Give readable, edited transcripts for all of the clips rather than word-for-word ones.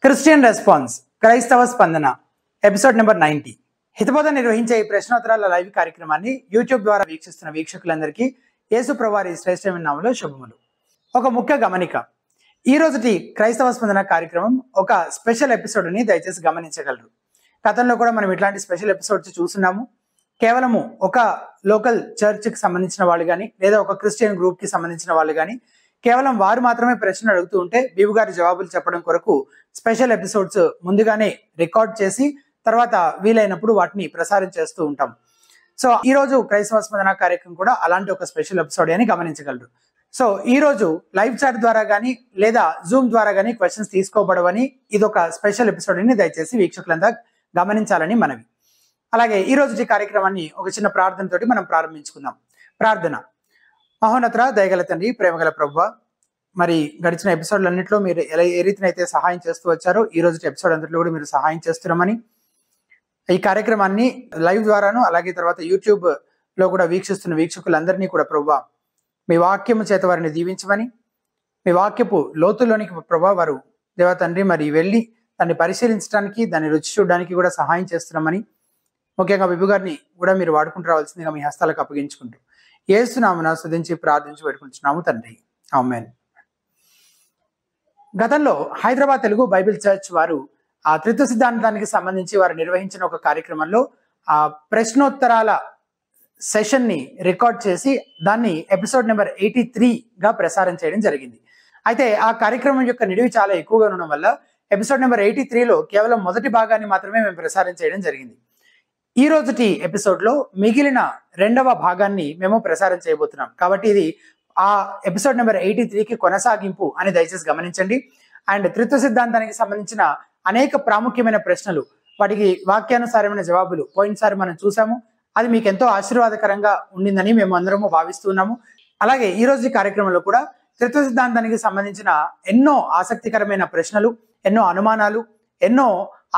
Christian response క్రైస్తవ స్పందన episode number 90. హితబోధ నిర్వహించే ఈ ప్రశ్నోత్తరాల లైవ్ కార్యక్రమాన్ని యూట్యూబ్ ద్వారా వీక్షిస్తున్న వీక్షకులందరికీ యేసు ప్రభువారి శ్రేష్టమైన నామములో శుభములు. ఒక ముఖ్య గమనిక, ఈ రోజుటి క్రైస్తవ స్పందన కార్యక్రమం ఒక స్పెషల్ ఎపిసోడ్ అని దయచేసి గమనించగలరు. గతంలో కూడా మనం ఇట్లాంటి స్పెషల్ ఎపిసోడ్స్ చూస్తున్నాము. కేవలము ఒక లోకల్ చర్చ్కి సంబంధించిన వాళ్ళు కానీ లేదా ఒక క్రిస్టియన్ గ్రూప్కి సంబంధించిన వాళ్ళు కానీ కేవలం వారు మాత్రమే ప్రశ్నలు అడుగుతూ ఉంటే బీబు గారి జవాబులు చెప్పడం కొరకు స్పెషల్ ఎపిసోడ్స్ ముందుగానే రికార్డ్ చేసి తర్వాత వీలైనప్పుడు వాటిని ప్రసారం చేస్తూ ఉంటాం. సో ఈ రోజు క్రైస్తవ స్పందన కార్యక్రమం కూడా అలాంటి ఒక స్పెషల్ ఎపిసోడ్ అని గమనించగలరు. సో ఈ రోజు లైవ్ చాట్ ద్వారా కానీ లేదా జూమ్ ద్వారా కానీ క్వశ్చన్స్ తీసుకోబడవని, ఇది ఒక స్పెషల్ ఎపిసోడ్ అని దయచేసి వీక్షకులంతా గమనించాలని మనవి. అలాగే ఈ రోజు కార్యక్రమాన్ని ఒక చిన్న ప్రార్థనతోటి మనం ప్రారంభించుకుందాం. ప్రార్థన. మహోన్నత దయగల తండ్రి, ప్రేమగల ప్రభువ, మరి గడిచిన ఎపిసోడ్లన్నింటిలో మీరు ఏ రీతినైతే సహాయం చేస్తూ వచ్చారో ఈ రోజు ఎపిసోడ్ అంతట్లో కూడా మీరు సహాయం చేస్తున్నామని, ఈ కార్యక్రమాన్ని లైవ్ ద్వారాను అలాగే తర్వాత యూట్యూబ్ లో కూడా వీక్షిస్తున్న వీక్షకులందరినీ కూడా ప్రభువ మీ వాక్యము చేత వారిని దీవించమని, మీ వాక్యపు లోతుల్లోనికి ప్రభా వారు దేవా తండ్రి మరి వెళ్ళి దాన్ని పరిశీలించడానికి దాన్ని రుచి చూడడానికి కూడా సహాయం చేస్తున్నామని, ముఖ్యంగా బిబు గారిని కూడా మీరు వాడుకుంటూ రావాల్సిందిగా మీ హస్తాలకు అప్పగించుకుంటూ యేసు నామమున స్తుతించి ప్రార్థించి పెట్టుకుంటున్నాము తండ్రి, ఆమేన్. గతంలో హైదరాబాద్ తెలుగు బైబిల్ చర్చ్ వారు ఆ త్రిత్వ సిద్ధాంతానికి సంబంధించి వారు నిర్వహించిన ఒక కార్యక్రమంలో ఆ ప్రశ్నోత్తరాల సెషన్ ని రికార్డ్ చేసి దాన్ని ఎపిసోడ్ నెంబర్ 83గా ప్రసారం చేయడం జరిగింది. అయితే ఆ కార్యక్రమం యొక్క నిడివి చాలా ఎక్కువగా ఉండడం వల్ల ఎపిసోడ్ నెంబర్ 83లో కేవలం మొదటి భాగాన్ని మాత్రమే మేము ప్రసారం చేయడం జరిగింది. ఈ రోజుటి ఎపిసోడ్ లో మిగిలిన రెండవ భాగాన్ని మేము ప్రసారం చేయబోతున్నాం. కాబట్టి ఇది ఆ ఎపిసోడ్ నెంబర్ 83కి కొనసాగింపు అని దయచేసి గమనించండి. అండ్ త్రిత్వ సిద్ధాంతానికి సంబంధించిన అనేక ప్రాముఖ్యమైన ప్రశ్నలు, వాటికి వాక్యానుసారమైన జవాబులు పోయినసారి మనం చూసాము. అది మీకు ఎంతో ఆశీర్వాదకరంగా ఉండిందని మేము అందరము భావిస్తున్నాము. అలాగే ఈ రోజు కార్యక్రమంలో కూడా త్రిత్వ సిద్ధాంతానికి సంబంధించిన ఎన్నో ఆసక్తికరమైన ప్రశ్నలు, ఎన్నో అనుమానాలు, ఎన్నో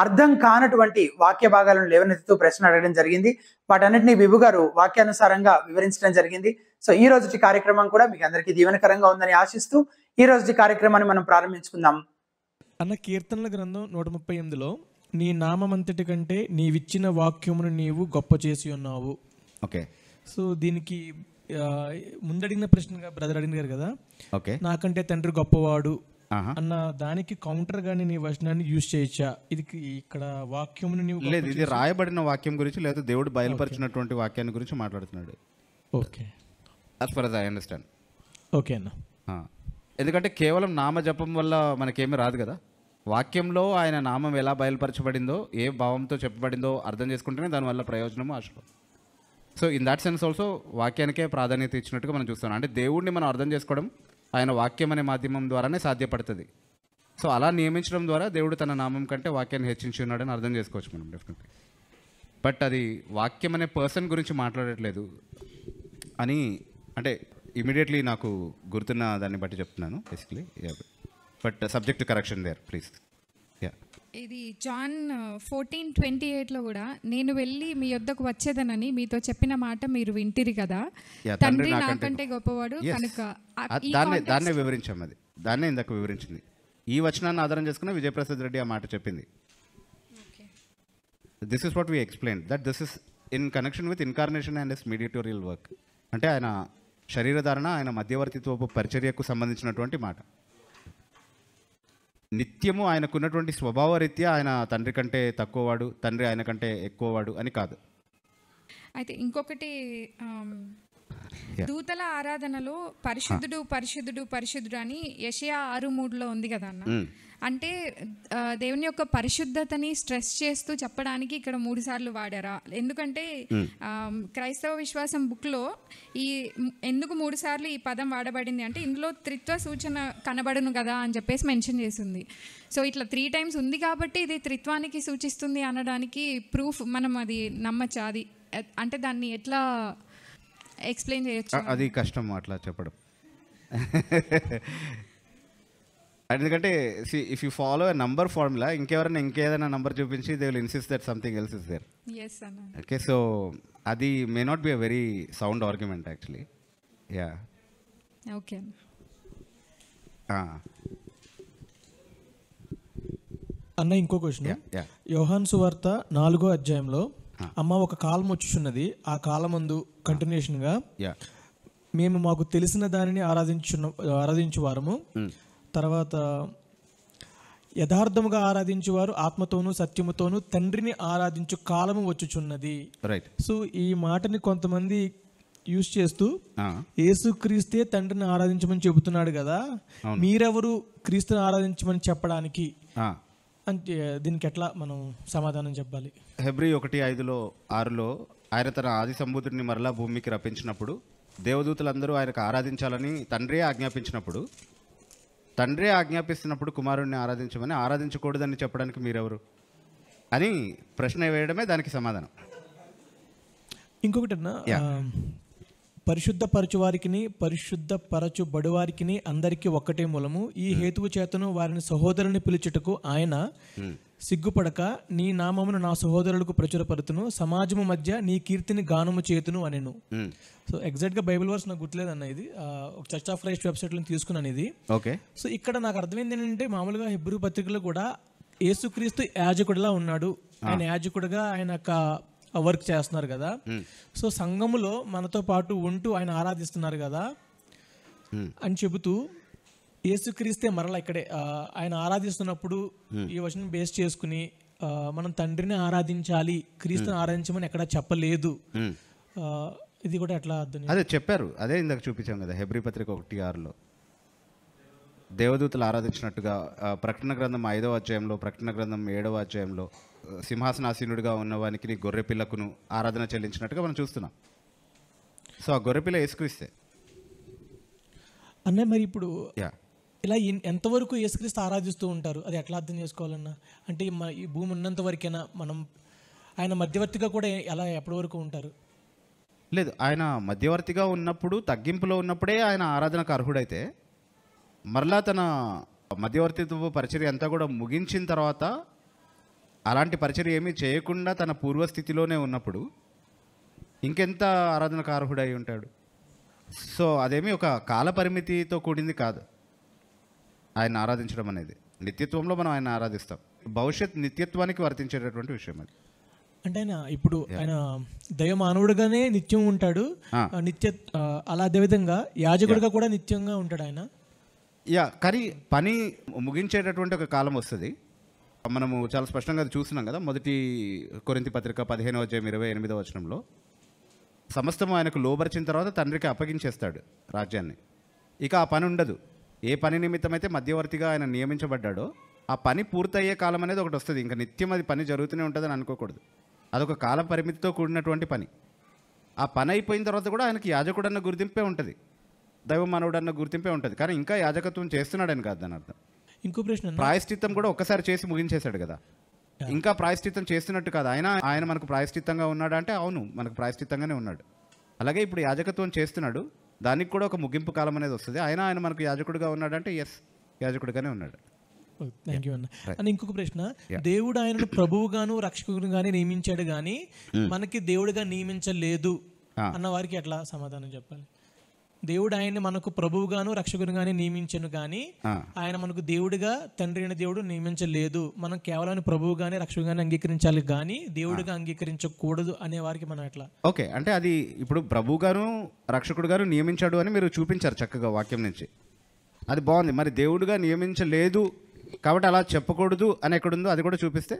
అర్థం కానటువంటి వాక్య భాగాలను లేవనెత్తుతూ ప్రశ్న అడగడం జరిగింది. వాటన్నిటిని బిబు గారు వాక్యానుసారంగా వివరించడం జరిగింది. సో ఈ రోజు కార్యక్రమం కూడా మీకు అందరికీ దీవెనకరంగా ఉందని ఆశిస్తూ ఈ రోజు కార్యక్రమాన్ని మనం ప్రారంభించుకుందాం. అన్న కీర్తనల గ్రంథం 138లో నీ నామమంతటి కంటే నీవిచ్చిన వాక్యమును నీవు గొప్ప చేసి ఉన్నావు. ఓకే, సో దీనికి ముందడిగిన ప్రశ్నగా బ్రదర్ అడిగారు కదా, ఓకే, నాకంటే తండ్రి గొప్పవాడు అన్న దానికి కౌంటర్ గాని నీ వచనాన్ని యూజ్ చేయొచ్చా? ఇది ఇక్కడ వాక్యమును నీవు లేదు, ఇది రాయబడిన వాక్యం గురించి లేదా దేవుడు బయలుపరిచినటువంటి వాక్యాన్ని గురించి మాట్లాడుతున్నాడు. Okay, as for as I understand. Okay అన్న. ఎందుకంటే కేవలం నామ జపం వల్ల మనకేమీ రాదు కదా. వాక్యంలో ఆయన నామం ఎలా బయలుపరచబడిందో, ఏ భావంతో చెప్పబడిందో అర్థం చేసుకుంటేనే దానివల్ల ప్రయోజనము ఆశలు. So in that sense also వాక్యానికే ప్రాధాన్యత ఇచ్చినట్టుగా మనం చూస్తాం. అంటే దేవుడిని మనం అర్థం చేసుకోవడం ఆయన వాక్యం అనే మాధ్యమం ద్వారానే సాధ్యపడుతుంది. సో అలా నియమించడం ద్వారా దేవుడు తన నామం కంటే వాక్యాన్ని హెచ్చించి ఉన్నాడని అర్థం చేసుకోవచ్చు మనం డెఫినెట్లీ. బట్ అది వాక్యం అనే పర్సన్ గురించి మాట్లాడట్లేదు అని అంటే ఇమీడియట్లీ నాకు గుర్తున్న దాన్ని బట్టి చెప్తున్నాను basically. But subject correction there please. ఇది జాన్ 14:28లో కూడా నేను వెళ్ళి మీ యొద్దకు వచ్చేదనని మీతో చెప్పిన మాట మీరు వింటిరి కదా, తండ్రి నాకంటే గొప్పవాడు కనుక. దాన్నే వివరించాం, అది దాన్నే ఇందాక వివరించింది. ఈ వచనాన్ని ఆధారం చేసుకున్న విజయప్రసాద్ రెడ్డి ఆ మాట చెప్పింది. This is what we explain that this is in connection with incarnation and his mediatorial work. అంటే ఆయన శరీరధారణ, ఆయన మధ్యవర్తిత్వపు పరిచర్యకు సంబంధించినటువంటి మాట. నిత్యము ఆయనకున్నటువంటి స్వభావరీత్యా ఆయన తండ్రి కంటే తక్కువవాడు, తండ్రి ఆయన కంటే ఎక్కువవాడు అని కాదు. అయితే ఇంకొకటి, దూతల ఆరాధనలో పరిశుద్ధుడు పరిశుద్ధుడు పరిశుద్ధుడు అని యెషయా 6:3లో ఉంది కదా అన్న. అంటే దేవుని యొక్క పరిశుద్ధతని స్ట్రెస్ చేస్తూ చెప్పడానికి ఇక్కడ 3 సార్లు వాడారా? ఎందుకంటే క్రైస్తవ విశ్వాసం బుక్లో ఈ ఎందుకు 3 సార్లు ఈ పదం వాడబడింది అంటే ఇందులో త్రిత్వ సూచన కనబడును కదా అని చెప్పేసి మెన్షన్ చేసింది. సో ఇట్లా 3 టైమ్స్ ఉంది కాబట్టి ఇది త్రిత్వానికి సూచిస్తుంది అనడానికి ప్రూఫ్ మనం అది నమ్మచ్చా? అది అంటే దాన్ని ఎట్లా ఎక్స్ప్లెయిన్ చేయొచ్చు? అది కష్టం అట్లా చెప్పడం. ఎందుకంటే if you follow a number formula, ఇంకెవరైనా ఇంకేదైనా నంబర్ చూపించి they will insist that something else is there. Okay, so అది may not be a very sound argument actually. Yeah, okay. అన్న ఇంకో క్వశ్చన్. Yeah. యోహాను సువార్త 4వ అధ్యాయంలో అమ్మ ఒక కాలం వచ్చుచున్నది, ఆ కాలమందు కంటిన్యూషన్గా మేము మాకు తెలిసిన దానిని ఆరాధించువారము, తర్వాత యథార్థముగా ఆరాధించువారు ఆత్మతోనూ సత్యముతోనూ తండ్రిని ఆరాధించు కాలము వచ్చుచున్నది. రైట్. సో ఈ మాటని కొంతమంది యూజ్ చేస్తూ యేసుక్రీస్తే తండ్రిని ఆరాధించమని చెబుతున్నాడు కదా, మీరెవరు క్రీస్తుని ఆరాధించమని చెప్పడానికి అంటే దీనికి ఎట్లా మనం సమాధానం చెప్పాలి? హెబ్రీ 1:5-6 ఆయన తన ఆది సంబూతుడిని మరలా భూమికి రప్పించినప్పుడు దేవదూతలందరూ ఆయనకు ఆరాధించాలని తండ్రే ఆజ్ఞాపించినప్పుడు, తండ్రే ఆజ్ఞాపిస్తున్నప్పుడు కుమారుడిని ఆరాధించమని, ఆరాధించకూడదని చెప్పడానికి మీరెవరు అని ప్రశ్న వేయడమే దానికి సమాధానం. ఇంకొకటి అన్న, పరిశుద్ధపరచు వారికిని పరిశుద్ధపరచు బడువారికిని అందరికీ ఒక్కటే మూలము, ఈ హేతువు చేతను వారిని సహోదరుని పిలుచుటకు ఆయన సిగ్గుపడక నీ నామమును నా సహోదరులకు ప్రచురపరుతును, సమాజము మధ్య నీ కీర్తిని గానము చేతును అనెను. సో ఎగ్జాక్ట్గా బైబిల్ వర్స్ నాకు గుర్తులేదన్న, ఇది ఒక చర్చ్ ఆఫ్ క్రైస్ట్ వెబ్సైట్లో తీసుకున్నాను ఇది. ఓకే. సో ఇక్కడ నాకు అర్థమైంది ఏంటంటే, మామూలుగా హెబ్రీ పత్రికలో కూడా యేసుక్రీస్తు యాజకుడిలా ఉన్నాడు, ఆయన యాజకుడిగా ఆయన వర్క్ చేస్తున్నారు కదా. సో సంఘములో మనతో పాటు ఉంటూ ఆయన ఆరాధిస్తున్నారు కదా అని చెబుతూ యేసుక్రీస్తే మరలా ఇక్కడే ఆయన ఆరాధిస్తున్నప్పుడు ఈ వచనం బేస్ చేసుకుని మనం తండ్రిని ఆరాధించాలి, క్రీస్తుని ఆరాధించమని ఎక్కడ చెప్పలేదు. ఇది కూడా ఎట్లా అర్థం? అదే చెప్పారు, అదే ఇందాక చూపించాం కదా హెబ్రీ పత్రిక 1:6 దేవదూతలు ఆరాధించినట్టుగా, ప్రకటన గ్రంథం 5వ అధ్యాయంలో, ప్రకటన గ్రంథం 7వ అధ్యాయంలో సింహాసనాసీనుడిగా ఉన్నవానికి గొర్రె పిల్లకు ఆరాధన చెల్లించినట్టుగా మనం చూస్తున్నాం. సో ఆ గొర్రె పిల్ల యేసుక్రీస్తే అన్న. మరి ఇప్పుడు ఇలా ఎంతవరకు యేసుక్రీస్తు ఆరాధిస్తూ ఉంటారు, అది ఎట్లా అర్థం చేసుకోవాలన్నా? అంటే ఈ భూమి ఉన్నంత వరకైనా మనం ఆయన మధ్యవర్తిగా కూడా ఎలా ఎప్పటి వరకు ఉంటారు? లేదు, ఆయన మధ్యవర్తిగా ఉన్నప్పుడు, తగ్గింపులో ఉన్నప్పుడే ఆయన ఆరాధనకు అర్హుడైతే, మరలా తన మధ్యవర్తిత్వ పరిచర్య అంతా కూడా ముగించిన తర్వాత అలాంటి పరిచర్య ఏమీ చేయకుండా తన పూర్వస్థితిలోనే ఉన్నప్పుడు ఇంకెంత ఆరాధనకు అర్హుడై ఉంటాడు? సో అదేమీ ఒక కాల పరిమితితో కూడింది కాదు ఆయన ఆరాధించడం అనేది. నిత్యత్వంలో మనం ఆయన ఆరాధిస్తాం, భవిష్యత్ నిత్యత్వానికి వర్తించేటటువంటి విషయం అది. అంటే ఆయన ఇప్పుడు ఆయన దైవ మానవుడుగానే నిత్యం ఉంటాడు, అలా అదేవిధంగా యాజకుడిగా కూడా నిత్యంగా ఉంటాడు ఆయన. కానీ పని ముగించేటటువంటి ఒక కాలం వస్తుంది. మనము చాలా స్పష్టంగా చూస్తున్నాం కదా, 1 కొరింథీ పత్రిక 15వ అధ్యాయం 28వ వచనంలో సమస్తము ఆయనకు లోబరిచిన తర్వాత తండ్రికి అప్పగించేస్తాడు రాజ్యాన్ని. ఇక ఆ పని ఉండదు. ఏ పని నిమిత్తమైతే మధ్యవర్తిగా ఆయన నియమించబడ్డాడో ఆ పని పూర్తయ్యే కాలం అనేది ఒకటి వస్తుంది. ఇంకా నిత్యం అది పని జరుగుతూనే ఉంటుందని అనుకోకూడదు. అదొక కాల పరిమితితో కూడినటువంటి పని. ఆ పని అయిపోయిన తర్వాత కూడా ఆయనకి యాజకుడు అన్న గుర్తింపే ఉంటుంది, దైవ మానవుడు అన్న గుర్తింపే ఉంటుంది. కానీ ఇంకా యాజకత్వం చేస్తున్నాడని కాదు దాని అర్థం. ఇంకో ప్రశ్న, ప్రాయశ్చిత్తం కూడా ఒక్కసారి చేసి ముగించేశాడు కదా, ఇంకా ప్రాయశ్చిత్తం చేస్తున్నట్టు కాదు. ఆయన మనకు ప్రాయశ్చిత్తంగా ఉన్నాడు అంటే అవును, మనకు ప్రాయశ్చిత్తంగానే ఉన్నాడు. అలాగే ఇప్పుడు యాజకత్వం చేస్తున్నాడు, దానికి కూడా ఒక ముగింపు కాలం అనేది వస్తుంది. ఆయన మనకు యాజకుడిగా ఉన్నాడంటే ఎస్, యాజకుడిగానే ఉన్నాడు. థ్యాంక్ యూ అన్న. అని ఇంకొక ప్రశ్న, దేవుడు ఆయనను ప్రభువుగాను రక్షకుడుగానే నియమించాడు కానీ మనకి దేవుడిగా నియమించలేదు అన్న వారికి ఎట్లా సమాధానం చెప్పాలి? దేవుడు ఆయన్ని మనకు ప్రభువుగాను రక్షకునిగానే నియమించను కానీ ఆయన మనకు దేవుడిగా తండ్రి అయిన దేవుడు నియమించలేదు, మనం కేవలం ప్రభువుగానే రక్షకుగానే అంగీకరించాలి కానీ దేవుడిగా అంగీకరించకూడదు అనే వారికి మనం ఎట్లా? ఓకే, అంటే అది ఇప్పుడు ప్రభువుగాను రక్షకుడుగాను నియమించాడు అని మీరు చూపించారు చక్కగా వాక్యం నుంచి, అది బాగుంది. మరి దేవుడిగా నియమించలేదు కాబట్టి అలా చెప్పకూడదు అని ఎక్కడుందో అది కూడా చూపిస్తే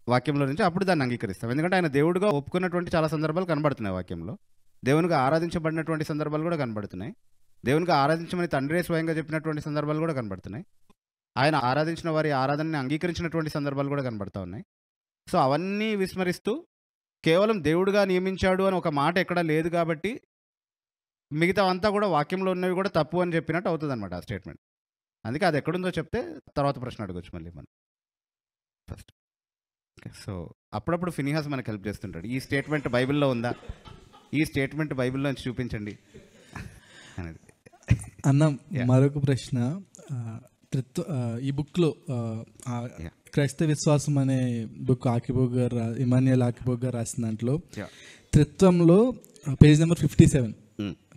వాక్యంలో నుంచి, అప్పుడు దాన్ని అంగీకరిస్తాం. ఎందుకంటే ఆయన దేవుడిగా ఒప్పుకున్నటువంటి చాలా సందర్భాలు కనబడుతున్నాయి వాక్యంలో, దేవునిగా ఆరాధించబడినటువంటి సందర్భాలు కూడా కనబడుతున్నాయి, దేవునిగా ఆరాధించమని తండ్రే స్వయంగా చెప్పినటువంటి సందర్భాలు కూడా కనబడుతున్నాయి, ఆయన ఆరాధించిన వారి ఆరాధనని అంగీకరించినటువంటి సందర్భాలు కూడా కనబడుతూ ఉన్నాయి. సో అవన్నీ విస్మరిస్తూ కేవలం దేవుడిగా నియమించాడు అని ఒక మాట ఎక్కడా లేదు కాబట్టి మిగతా అంతా కూడా వాక్యంలో ఉన్నవి కూడా తప్పు అని చెప్పినట్టు అవుతుంది అనమాట ఆ స్టేట్మెంట్. అందుకే అది ఎక్కడుందో చెప్తే తర్వాత ప్రశ్న అడగచ్చు మళ్ళీ మనం ఫస్ట్. సో అప్పుడప్పుడు ఫినిహాస్ మనకు హెల్ప్ చేస్తుంటాడు, ఈ స్టేట్మెంట్ బైబిల్లో ఉందా, ఈ స్టేట్మెంట్ బైబిల్లో నుంచి చూపించండి అనేది. అన్న మరొక ప్రశ్న, ఈ బుక్లో క్రైస్తవ విశ్వాసం అనే బుక్ ఆకిబోగ్ గారు, ఇమాన్యుయల్ ఆకిబోగ్ గారు రాసిన దాంట్లో త్రిత్వంలో పేజ్ నెంబర్ 57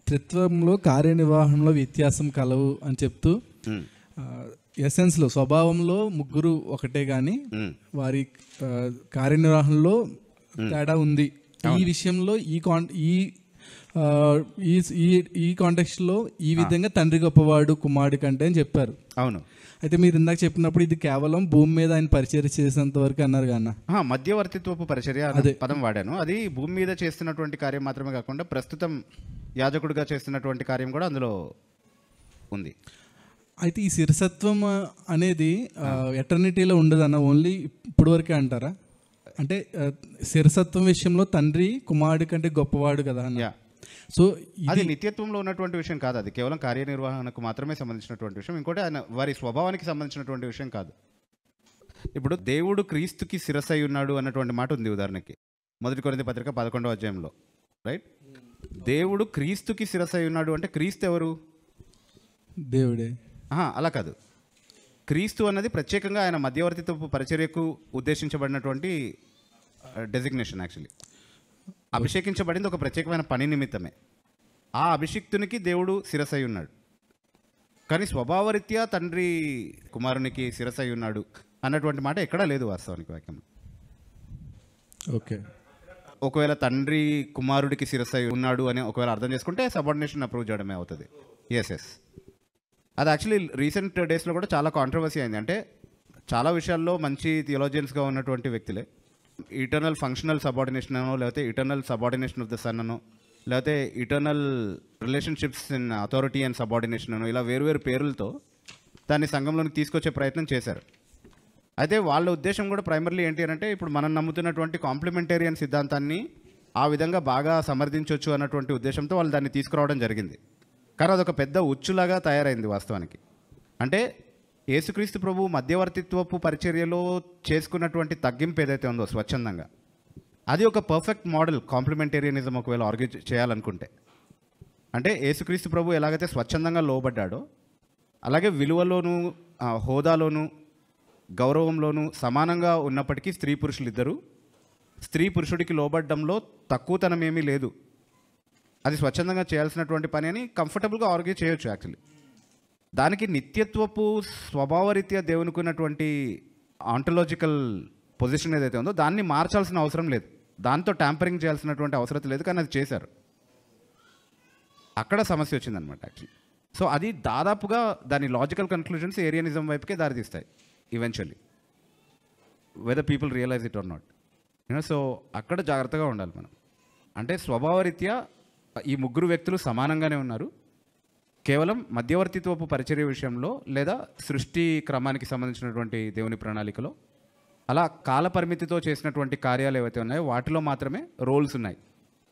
త్రిత్వంలో కార్యనిర్వహణలో వ్యత్యాసం కలవు అని చెప్తూ ఎసెన్స్లో స్వభావంలో ముగ్గురు ఒకటే కానీ వారి కార్యనిర్వహణలో తేడా ఉంది. ఈ విషయంలో ఈ కాంటెక్స్ట్లో ఈ విధంగా తండ్రి గొప్పవాడు కుమారుడి కంటే అని చెప్పారు. అవును. అయితే మీరు ఇందాక చెప్పినప్పుడు ఇది కేవలం భూమి మీద ఆయన పరిచర్య చేసేంత వరకు అన్నారు కన్నా, మధ్యవర్తిత్వపు పరిచర్య పదం వాడాను. అది భూమి మీద చేస్తున్నటువంటి కార్యం మాత్రమే కాకుండా ప్రస్తుతం యాజకుడిగా చేస్తున్నటువంటి కార్యం కూడా అందులో ఉంది. అయితే ఈ శిరసత్వం అనేది ఎటర్నిటీలో ఉండదన్న, ఓన్లీ ఇప్పుడు వరకే అంటారా? అంటే శిరసత్వం విషయంలో తండ్రి కుమారుడి కంటే గొప్పవాడు కదా అన్న. సో అది నిత్యత్వంలో ఉన్నటువంటి విషయం కాదు, అది కేవలం కార్యనిర్వహణకు మాత్రమే సంబంధించినటువంటి విషయం. ఇంకోటి ఆయన వారి స్వభావానికి సంబంధించినటువంటి విషయం కాదు. ఇప్పుడు దేవుడు క్రీస్తుకి శిరస్సు ఉన్నాడు అన్నటువంటి మాట ఉంది. ఉదాహరణకి 1 కొరింథీ పత్రిక 11వ అధ్యాయంలో, రైట్? దేవుడు క్రీస్తుకి శిరస్సు ఉన్నాడు అంటే క్రీస్తు ఎవరు? దేవుడే. అలా కాదు. క్రీస్తు అన్నది ప్రత్యేకంగా ఆయన మధ్యవర్తిత్వపు పరిచర్యకు ఉద్దేశించబడినటువంటి డెసిగ్నేషన్. యాక్చువల్లీ అభిషేకించబడింది ఒక ప్రత్యేకమైన పని నిమిత్తమే. ఆ అభిషిక్తునికి దేవుడు శిరస్సు ఉన్నాడు. కానీ స్వభావరీత్యా తండ్రి కుమారునికి శిరస్సు ఉన్నాడు అన్నటువంటి మాట ఎక్కడా లేదు వాస్తవానికి వాక్యంలో. ఓకే. ఒకవేళ తండ్రి కుమారుడికి శిరస్సు ఉన్నాడు అని ఒకవేళ అర్థం చేసుకుంటే సబార్డినేషన్ అప్రూవ్ చేయడమే అవుతుంది. ఎస్. అది యాక్చువల్లీ రీసెంట్ డేస్లో కూడా చాలా కాంట్రవర్సీ అయింది. అంటే చాలా విషయాల్లో మంచి థియోలాజియన్స్గా ఉన్నటువంటి వ్యక్తులే ఇటర్నల్ ఫంక్షనల్ సబార్డినేషన్ అనో, లేకపోతే eternal subordination of the son అనో, లేకపోతే eternal relationships in authority and subordination అనో, ఇలా వేరు పేర్లతో దాన్ని సంఘంలోకి తీసుకొచ్చే ప్రయత్నం చేశారు. అయితే వాళ్ళ ఉద్దేశం కూడా ప్రైమర్లీ ఏంటి అంటే ఇప్పుడు మనం నమ్ముతున్నటువంటి కాంప్లిమెంటేరియన్ సిద్ధాంతాన్ని ఆ విధంగా బాగా సమర్థించవచ్చు అన్నటువంటి ఉద్దేశంతో వాళ్ళు దాన్ని తీసుకురావడం జరిగింది. కానీ అదొక పెద్ద ఉచ్చులాగా తయారైంది వాస్తవానికి. అంటే యేసుక్రీస్తు ప్రభు మధ్యవర్తిత్వపు పరిచర్యలో చేసుకున్నటువంటి తగ్గింపు ఏదైతే ఉందో స్వచ్ఛందంగా, అది ఒక పర్ఫెక్ట్ మోడల్ కాంప్లిమెంటేరియనిజం ఒకవేళ ఆర్గ్యూ చేయాలనుకుంటే. అంటే యేసుక్రీస్తు ప్రభు ఎలాగైతే స్వచ్ఛందంగా లోబడ్డాడో అలాగే విలువలోనూ హోదాలోనూ గౌరవంలోనూ సమానంగా ఉన్నప్పటికీ స్త్రీ పురుషులు ఇద్దరు స్త్రీ పురుషుడికి లోబడ్డంలో తక్కువతనం ఏమీ లేదు, అది స్వచ్ఛందంగా చేయాల్సినటువంటి పని అని కంఫర్టబుల్గా ఆర్గ్యూ చేయొచ్చు. యాక్చువల్లీ దానికి నిత్యత్వపు స్వభావరీత్యా దేవునికి ఉన్నటువంటి ఆంటలాజికల్ పొజిషన్ ఏదైతే ఉందో దాన్ని మార్చాల్సిన అవసరం లేదు, దాంతో ట్యాంపరింగ్ చేయాల్సినటువంటి అవసరం లేదు. కానీ అది చేశారు, అక్కడ సమస్య వచ్చిందనమాట యాక్చువల్లీ. సో అది దాదాపుగా దాని లాజికల్ కన్క్లూజన్స్ ఏరియనిజం వైపుకే దారితీస్తాయి eventually, whether people realise it or not. So అక్కడ జాగ్రత్తగా ఉండాలి మనం. అంటే స్వభావరీత్యా ఈ ముగ్గురు వ్యక్తులు సమానంగానే ఉన్నారు, కేవలం మధ్యవర్తిత్వపు పరిచర్య విషయంలో లేదా సృష్టి క్రమానికి సంబంధించినటువంటి దేవుని ప్రణాళికలో అలా కాల పరిమితితో చేసినటువంటి కార్యాలు ఏవైతే ఉన్నాయో వాటిలో మాత్రమే రోల్స్ ఉన్నాయి,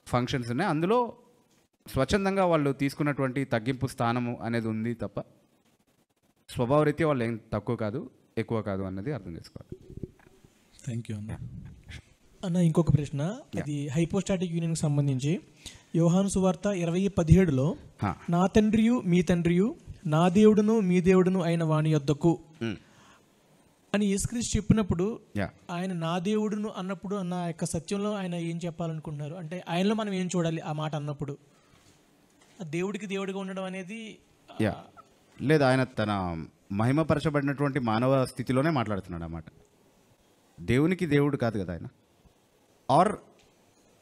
ఫంక్షన్స్ ఉన్నాయి. అందులో స్వచ్ఛందంగా వాళ్ళు తీసుకున్నటువంటి తగ్గింపు స్థానము అనేది ఉంది తప్ప స్వభావరీత్యా వాళ్ళు ఏం తక్కువ కాదు ఎక్కువ కాదు అన్నది అర్థం చేసుకోవాలి. థ్యాంక్ యూ అన్న. ఇంకొక ప్రశ్న, అది హైపోస్టాటిక్ యూనియన్కి సంబంధించి యోహాను సువార్త 20:17లో నా తండ్రియు మీ తండ్రియు నా దేవుడును మీ దేవుడును అయిన వాని యొద్దకు అని యేసుక్రీస్తు చెప్పినప్పుడు ఆయన నా దేవుడును అన్నప్పుడు అన్న యొక్క సత్యంలో ఆయన ఏం చెప్పాలనుకుంటున్నారు? అంటే ఆయనలో మనం ఏం చూడాలి ఆ మాట అన్నప్పుడు? దేవుడికి దేవుడిగా ఉండడం అనేది లేదు, ఆయన తన మహిమపరచబడినటువంటి మానవ స్థితిలోనే మాట్లాడుతున్నాడు అన్నమాట. దేవునికి దేవుడు కాదు కదా ఆయన. ఆర్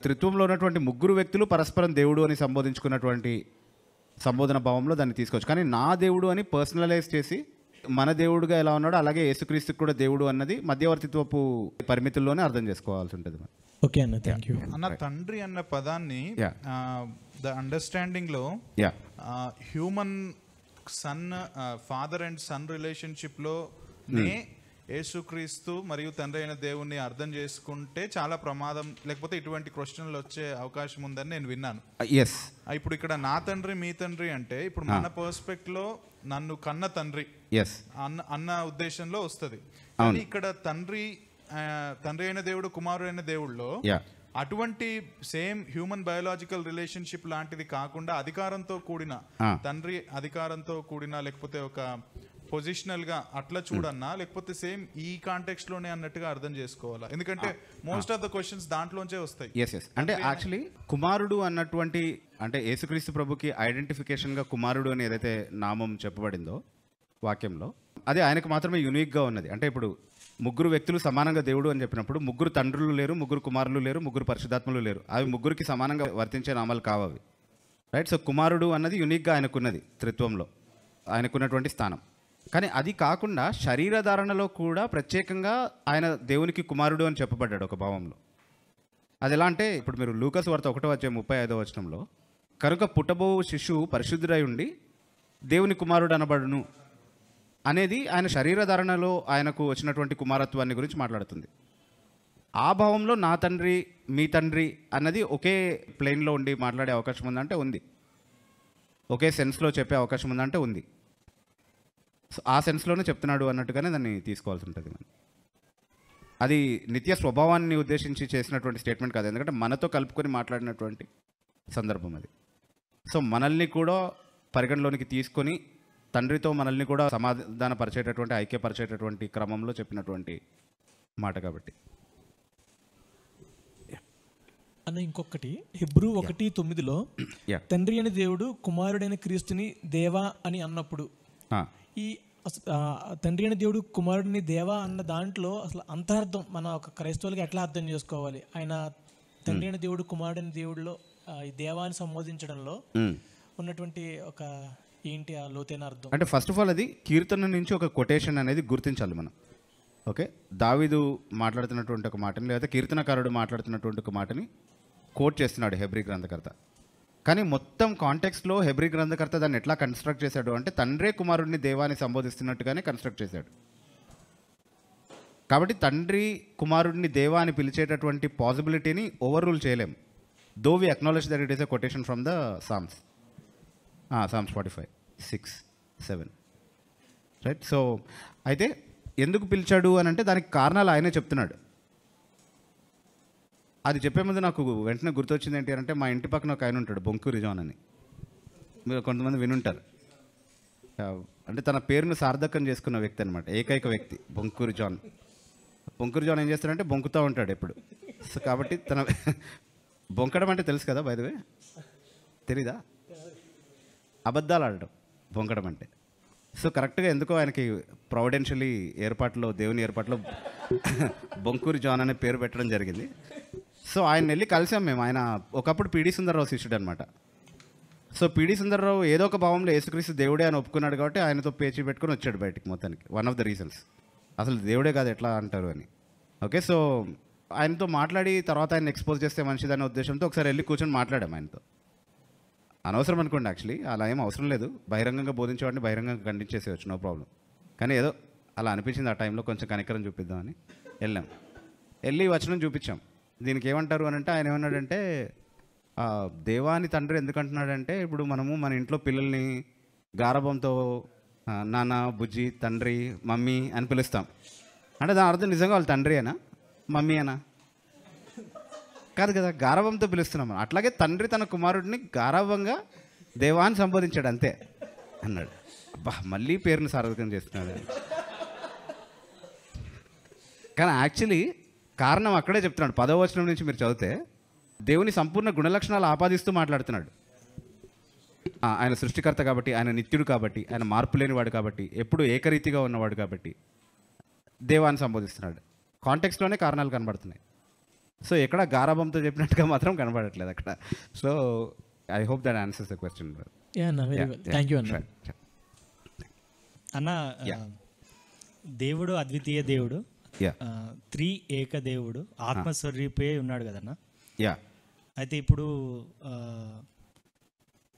త్రిత్వంలో ఉన్నటువంటి ముగ్గురు వ్యక్తులు పరస్పరం దేవుడు అని సంబోధించుకున్నటువంటి సంబోధన భావంలో దాన్ని తీసుకోవచ్చు. కానీ నా దేవుడు అని పర్సనలైజ్ చేసి మన దేవుడుగా ఎలా ఉన్నాడో అలాగే యేసుక్రీస్తుకు కూడా దేవుడు అన్నది మధ్యవర్తిత్వపు పరిమితుల్లోనే అర్థం చేసుకోవాల్సి ఉంటుంది. ఓకే అన్న, థ్యాంక్ యూ అన్న. తండ్రి అన్న పదాన్ని ద అండర్స్టాండింగ్ లో human sun father and son relationship లో యేసుక్రీస్తు మరియు తండ్రి అయిన దేవుణ్ణి అర్థం చేసుకుంటే చాలా ప్రమాదం, లేకపోతే ఇటువంటి క్వశ్చన్లు వచ్చే అవకాశం ఉందని నేను విన్నాను. ఇప్పుడు ఇక్కడ నా తండ్రి మీ తండ్రి అంటే ఇప్పుడు మన పర్స్పెక్ట్ లో నన్ను కన్న తండ్రి అన్న ఉద్దేశంలో వస్తుంది. కానీ ఇక్కడ తండ్రి అయిన దేవుడు కుమారుడు అయిన దేవుళ్ళలో అటువంటి సేమ్ హ్యూమన్ బయోలాజికల్ రిలేషన్షిప్ లాంటిది కాకుండా అధికారంతో కూడిన తండ్రి అధికారంతో కూడిన లేకపోతే ఒక పొజిషనల్ గా అట్లా చూడన్నా, లేకపోతే సేమ్ ఈ కాంటెక్స్ట్ లోనే అన్నట్టుగా అర్థం చేసుకోవాలా? ఎందుకంటే మోస్ట్ ఆఫ్ ద క్వశ్చన్స్ దాంట్లోంచే వస్తాయి. అంటే యాక్చువల్లీ కుమారుడు అన్నటువంటి అంటే యేసుక్రీస్తు ప్రభుకి ఐడెంటిఫికేషన్ గా కుమారుడు అని ఏదైతే నామం చెప్పబడిందో వాక్యంలో, అది ఆయనకు మాత్రమే యూనిక్గా ఉన్నది. అంటే ఇప్పుడు ముగ్గురు వ్యక్తులు సమానంగా దేవుడు అని చెప్పినప్పుడు ముగ్గురు తండ్రులు లేరు, ముగ్గురు కుమారులు లేరు, ముగ్గురు పరిశుద్ధాత్మలు లేరు. అవి ముగ్గురికి సమానంగా వర్తించే నామాలు కావవి, రైట్? సో కుమారుడు అన్నది యూనిక్గా ఆయనకున్నది త్రిత్వంలో, ఆయనకున్నటువంటి స్థానం. కానీ అది కాకుండా శరీరధారణలో కూడా ప్రత్యేకంగా ఆయన దేవునికి కుమారుడు అని చెప్పబడ్డాడు ఒక భావంలో. అది ఎలా అంటే ఇప్పుడు మీరు లూకాసు వార్త 1:35 కనుక పుట్టబో శిశువు పరిశుద్ధుడై ఉండి దేవుని కుమారుడు అనబడును అనేది ఆయన శరీరధారణలో ఆయనకు వచ్చినటువంటి కుమారత్వాన్ని గురించి మాట్లాడుతుంది. ఆ భావంలో నా తండ్రి మీ తండ్రి అన్నది ఒకే ప్లేన్లో ఉండి మాట్లాడే అవకాశం ఉందంటే ఉంది, ఒకే సెన్స్లో చెప్పే అవకాశం ఉందంటే ఉంది. సో ఆ సెన్స్లోనే చెప్తున్నాడు అన్నట్టుగానే దాన్ని తీసుకోవాల్సి ఉంటుంది. అది నిత్య స్వభావాన్ని ఉద్దేశించి చేసినటువంటి స్టేట్మెంట్ కాదు, ఎందుకంటే మనతో కలుపుకొని మాట్లాడినటువంటి సందర్భం అది. సో మనల్ని కూడా పరిగణలోనికి తీసుకొని తండ్రితో మనల్ని కూడా సమాధానపరిచేటటువంటి, ఐక్యపరిచేటటువంటి క్రమంలో చెప్పినటువంటి మాట కాబట్టి. అన్న ఇంకొకటి హెబ్రూ 1:9 తండ్రి అని దేవుడు కుమారుడైన క్రీస్తుని దేవా అని అన్నప్పుడు ఈ తండ్రి అని దేవుడు కుమారుడిని దేవా అన్న దాంట్లో అసలు అంతరార్థం మన ఒక క్రైస్తవులకి ఎట్లా అర్థం చేసుకోవాలి? ఆయన తండ్రి అని దేవుడు కుమారుడైన దేవుడిలో ఈ దేవాన్ని సంబోధించడంలో ఉన్నటువంటి ఒక ఏంటి ఆ లోతైన అర్థం? అంటే ఫస్ట్ ఆఫ్ ఆల్ అది కీర్తన నుంచి ఒక కొటేషన్ అనేది గుర్తించాలి మనం. ఓకే, దావీదు మాట్లాడుతున్నటువంటి ఒక మాటని లేదా కీర్తనకారుడు మాట్లాడుతున్నటువంటి ఒక మాటని కోట్ చేస్తున్నాడు హెబ్రీ గ్రంథకర్త. కానీ మొత్తం కాంటెక్స్ట్లో హెబ్రీ గ్రంథకర్త దాన్ని ఎట్లా కన్స్ట్రక్ట్ చేశాడు అంటే తండ్రే కుమారుడిని దేవాన్ని సంబోధిస్తున్నట్టుగానే కన్స్ట్రక్ట్ చేశాడు. కాబట్టి తండ్రి కుమారుడిని దేవా అని పిలిచేటటువంటి పాసిబిలిటీని ఓవర్ రూల్ చేయలేం. Though we acknowledge that it is a quotation from the Psalms 45:6-7, right? So అయితే ఎందుకు పిలిచాడు అని అంటే దానికి కారణాలు ఆయనే చెప్తున్నాడు. అది చెప్పే ముందు నాకు వెంటనే గుర్తొచ్చింది ఏంటి అంటే మా ఇంటి పక్కన ఒక ఆయన ఉంటాడు, బొంకూరి జాన్ అని. మీరు కొంతమంది వినుంటారు. అంటే తన పేరును సార్థకం చేసుకున్న వ్యక్తి అనమాట, ఏకైక వ్యక్తి బొంకూరి జాన్. బొంకూరి జాన్ ఏం చేస్తాడంటే బొంకుతూ ఉంటాడు ఎప్పుడు. సో కాబట్టి తన బొంకడం అంటే తెలుసు కదా, బై ద వే, తెలీదా? అబద్ధాలు ఆడడం బొంకడం అంటే. సో కరెక్ట్గా ఎందుకో ఆయనకి ప్రొవిడెన్షియలీ ఏర్పాట్లో, దేవుని ఏర్పాట్లో బొంకూరి జాన్ అనే పేరు పెట్టడం జరిగింది. సో ఆయన వెళ్ళి కలిసాం మేము. ఆయన ఒకప్పుడు పిడి సుందర్రావు శిష్యుడు అనమాట. సో పిడి సుందర్రావు ఏదో ఒక భావంలో యేసుక్రీస్తు దేవుడే అని ఒప్పుకున్నాడు కాబట్టి ఆయనతో పేచి పెట్టుకొని వచ్చాడు బయటికి. మొత్తానికి వన్ ఆఫ్ ద రీజన్స్ అసలు దేవుడే కాదు ఎట్లా అంటారు అని. ఓకే, సో ఆయనతో మాట్లాడి తర్వాత ఆయన ఎక్స్పోజ్ చేస్తే మంచిదనే ఉద్దేశంతో ఒకసారి వెళ్ళి కూర్చొని మాట్లాడాం ఆయనతో. అనవసరం అనుకోండి, యాక్చువల్లీ అలా ఏం అవసరం లేదు. బహిరంగంగా బోధించేవాడిని బహిరంగంగా ఖండించేసేవచ్చు, నో ప్రాబ్లం. కానీ ఏదో అలా అనిపించింది ఆ టైంలో, కొంచెం కనికరం చూపిద్దామని వెళ్ళాం. వెళ్ళి వచనం చూపించాం. దీనికి ఏమంటారు అని అంటే ఆయన ఏమన్నాడంటే దేవాని తండ్రి ఎందుకంటున్నాడంటే ఇప్పుడు మనము మన ఇంట్లో పిల్లల్ని గారభంతో నాన్న, బుజ్జి, తండ్రి, మమ్మీ అని పిలుస్తాం. అంటే దాని అర్థం నిజంగా వాళ్ళు తండ్రి అనా మమ్మీ అనా? కాదు కదా, గారవంతో పిలుస్తున్నాం. అట్లాగే తండ్రి తన కుమారుడిని గారవంగా దేవాన్ని సంబోధించాడు అంతే అన్నాడు. అబ్బా, మళ్ళీ పేరుని సార్థకం చేస్తున్నాడు. కానీ యాక్చువల్లీ కారణం అక్కడే చెప్తున్నాడు. 10వ వచనం నుంచి మీరు చదివితే దేవుని సంపూర్ణ గుణలక్షణాలు ఆపాదిస్తూ మాట్లాడుతున్నాడు. ఆయన సృష్టికర్త కాబట్టి, ఆయన నిత్యుడు కాబట్టి, ఆయన మార్పు లేనివాడు కాబట్టి, ఎప్పుడు ఏకరీతిగా ఉన్నవాడు కాబట్టి దేవాన్ని సంబోధిస్తున్నాడు. కాంటెక్స్ట్లోనే కారణాలు కనబడుతున్నాయి. సో ఎక్కడ గారాభంతో చెప్పినట్టుగా మాత్రం కనబడట్లేదు అక్కడ. So I hope that answers the question. అన్న, దేవుడు అద్వితీయ దేవుడు, త్రీ ఏక దేవుడు, ఆత్మస్వరూపే ఉన్నాడు కదన్న. అయితే ఇప్పుడు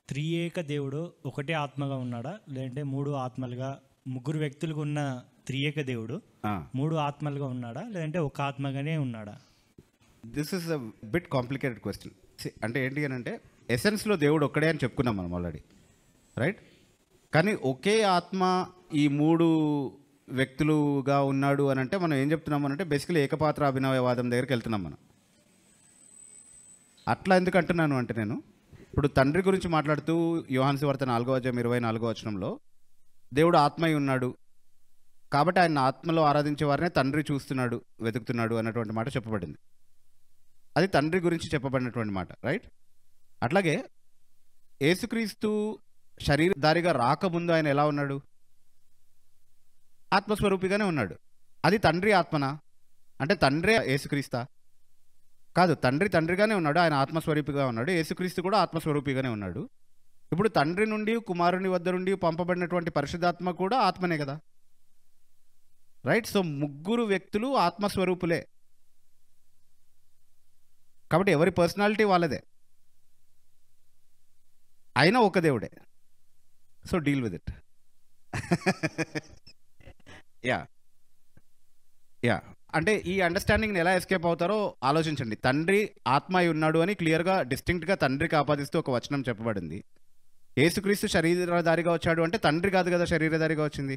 త్రియేక దేవుడు ఒకటే ఆత్మగా ఉన్నాడా, లేదంటే మూడు ఆత్మలుగా, ముగ్గురు వ్యక్తులుగా ఉన్న త్రియేక దేవుడు మూడు ఆత్మలుగా ఉన్నాడా, లేదంటే ఒక ఆత్మగానే ఉన్నాడా? This is a bit complicated question. అంటే ఏంటి అని అంటే ఎసెన్స్లో దేవుడు ఒక్కడే అని చెప్పుకున్నాం మనం ఆల్రెడీ, రైట్? కానీ ఒకే ఆత్మ ఈ మూడు వ్యక్తులుగా ఉన్నాడు అని అంటే మనం ఏం చెప్తున్నాం అని అంటే బేసికలీ ఏకపాత్ర అభినవవాదం దగ్గరికి వెళ్తున్నాం మనం. అట్లా ఎందుకు అంటున్నాను అంటే నేను ఇప్పుడు తండ్రి గురించి మాట్లాడుతూ యోహాను సువార్త 4:24 దేవుడు ఆత్మై ఉన్నాడు కాబట్టి ఆయన ఆత్మలో ఆరాధించే వారినే తండ్రి చూస్తున్నాడు, వెతుకుతున్నాడు అన్నటువంటి మాట చెప్పబడింది. అది తండ్రి గురించి చెప్పబడినటువంటి మాట, రైట్? అట్లాగే యేసుక్రీస్తు శరీరధారిగా రాకముందు ఆయన ఎలా ఉన్నాడు? ఆత్మస్వరూపిగానే ఉన్నాడు. అది తండ్రి ఆత్మనా అంటే తండ్రే యేసుక్రీస్తా? కాదు, తండ్రి తండ్రిగానే ఉన్నాడు, ఆయన ఆత్మస్వరూపిగా ఉన్నాడు. యేసుక్రీస్తు కూడా ఆత్మస్వరూపిగానే ఉన్నాడు. ఇప్పుడు తండ్రి నుండి కుమారుని వద్ద నుండి పంపబడినటువంటి పరిశుద్ధాత్మ కూడా ఆత్మనే కదా, రైట్? సో ముగ్గురు వ్యక్తులు ఆత్మస్వరూపులే కాబట్టి ఎవరి పర్సనాలిటీ వాళ్ళదే, అయినా ఒక దేవుడే. So deal with it. Yeah yeah అంటే ఈ అండర్స్టాండింగ్ని ఎలా ఎస్కేప్ అవుతారో ఆలోచించండి. తండ్రి ఆత్మ అయి ఉన్నాడు అని క్లియర్గా డిస్టింక్ట్గా తండ్రికి ఆపాదిస్తూ ఒక వచనం చెప్పబడింది. యేసుక్రీస్తు శరీరధారిగా వచ్చాడు అంటే తండ్రి కాదు కదా శరీరధారిగా వచ్చింది.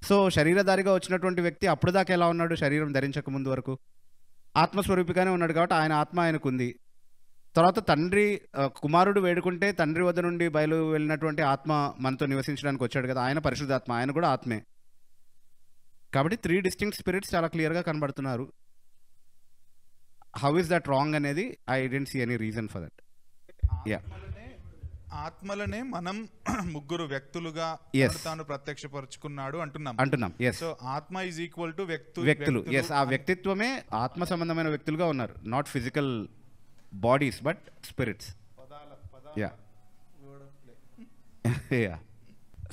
సో శరీరధారిగా వచ్చినటువంటి వ్యక్తి అప్పుడు దాకా ఎలా ఉన్నాడు? శరీరం ధరించక ముందు వరకు ఆత్మస్వరూపిగానే ఉన్నాడు కాబట్టి ఆయన ఆత్మ ఆయనకుంది. తర్వాత తండ్రి కుమారుడు వేడుకుంటే తండ్రి వద్ద నుండి బయలు వెళ్ళినటువంటి ఆత్మ మనతో నివసించడానికి వచ్చాడు కదా, ఆయన పరిశుద్ధాత్మ, ఆయన కూడా ఆత్మే. కాబట్టి 3 డిస్టింక్ట్ స్పిరిట్స్ చాలా క్లియర్గా కనబడుతున్నారు. హౌ ఇస్ దట్ రాంగ్ అనేది I don't see any reason for that. Yeah ఆత్మలనే మనం ముగ్గురు వ్యక్తులుగా తాను ప్రత్యక్షపరుచుకున్నాడు అంటున్నాం. సో ఆత్మ ఈజ్ ఈక్వల్ టు వ్యక్తులు. ఎస్, ఆ వ్యక్తిత్వమే ఆత్మ సంబంధమైన వ్యక్తులుగా ఉన్నారు, not physical bodies but spirits. Yeah yeah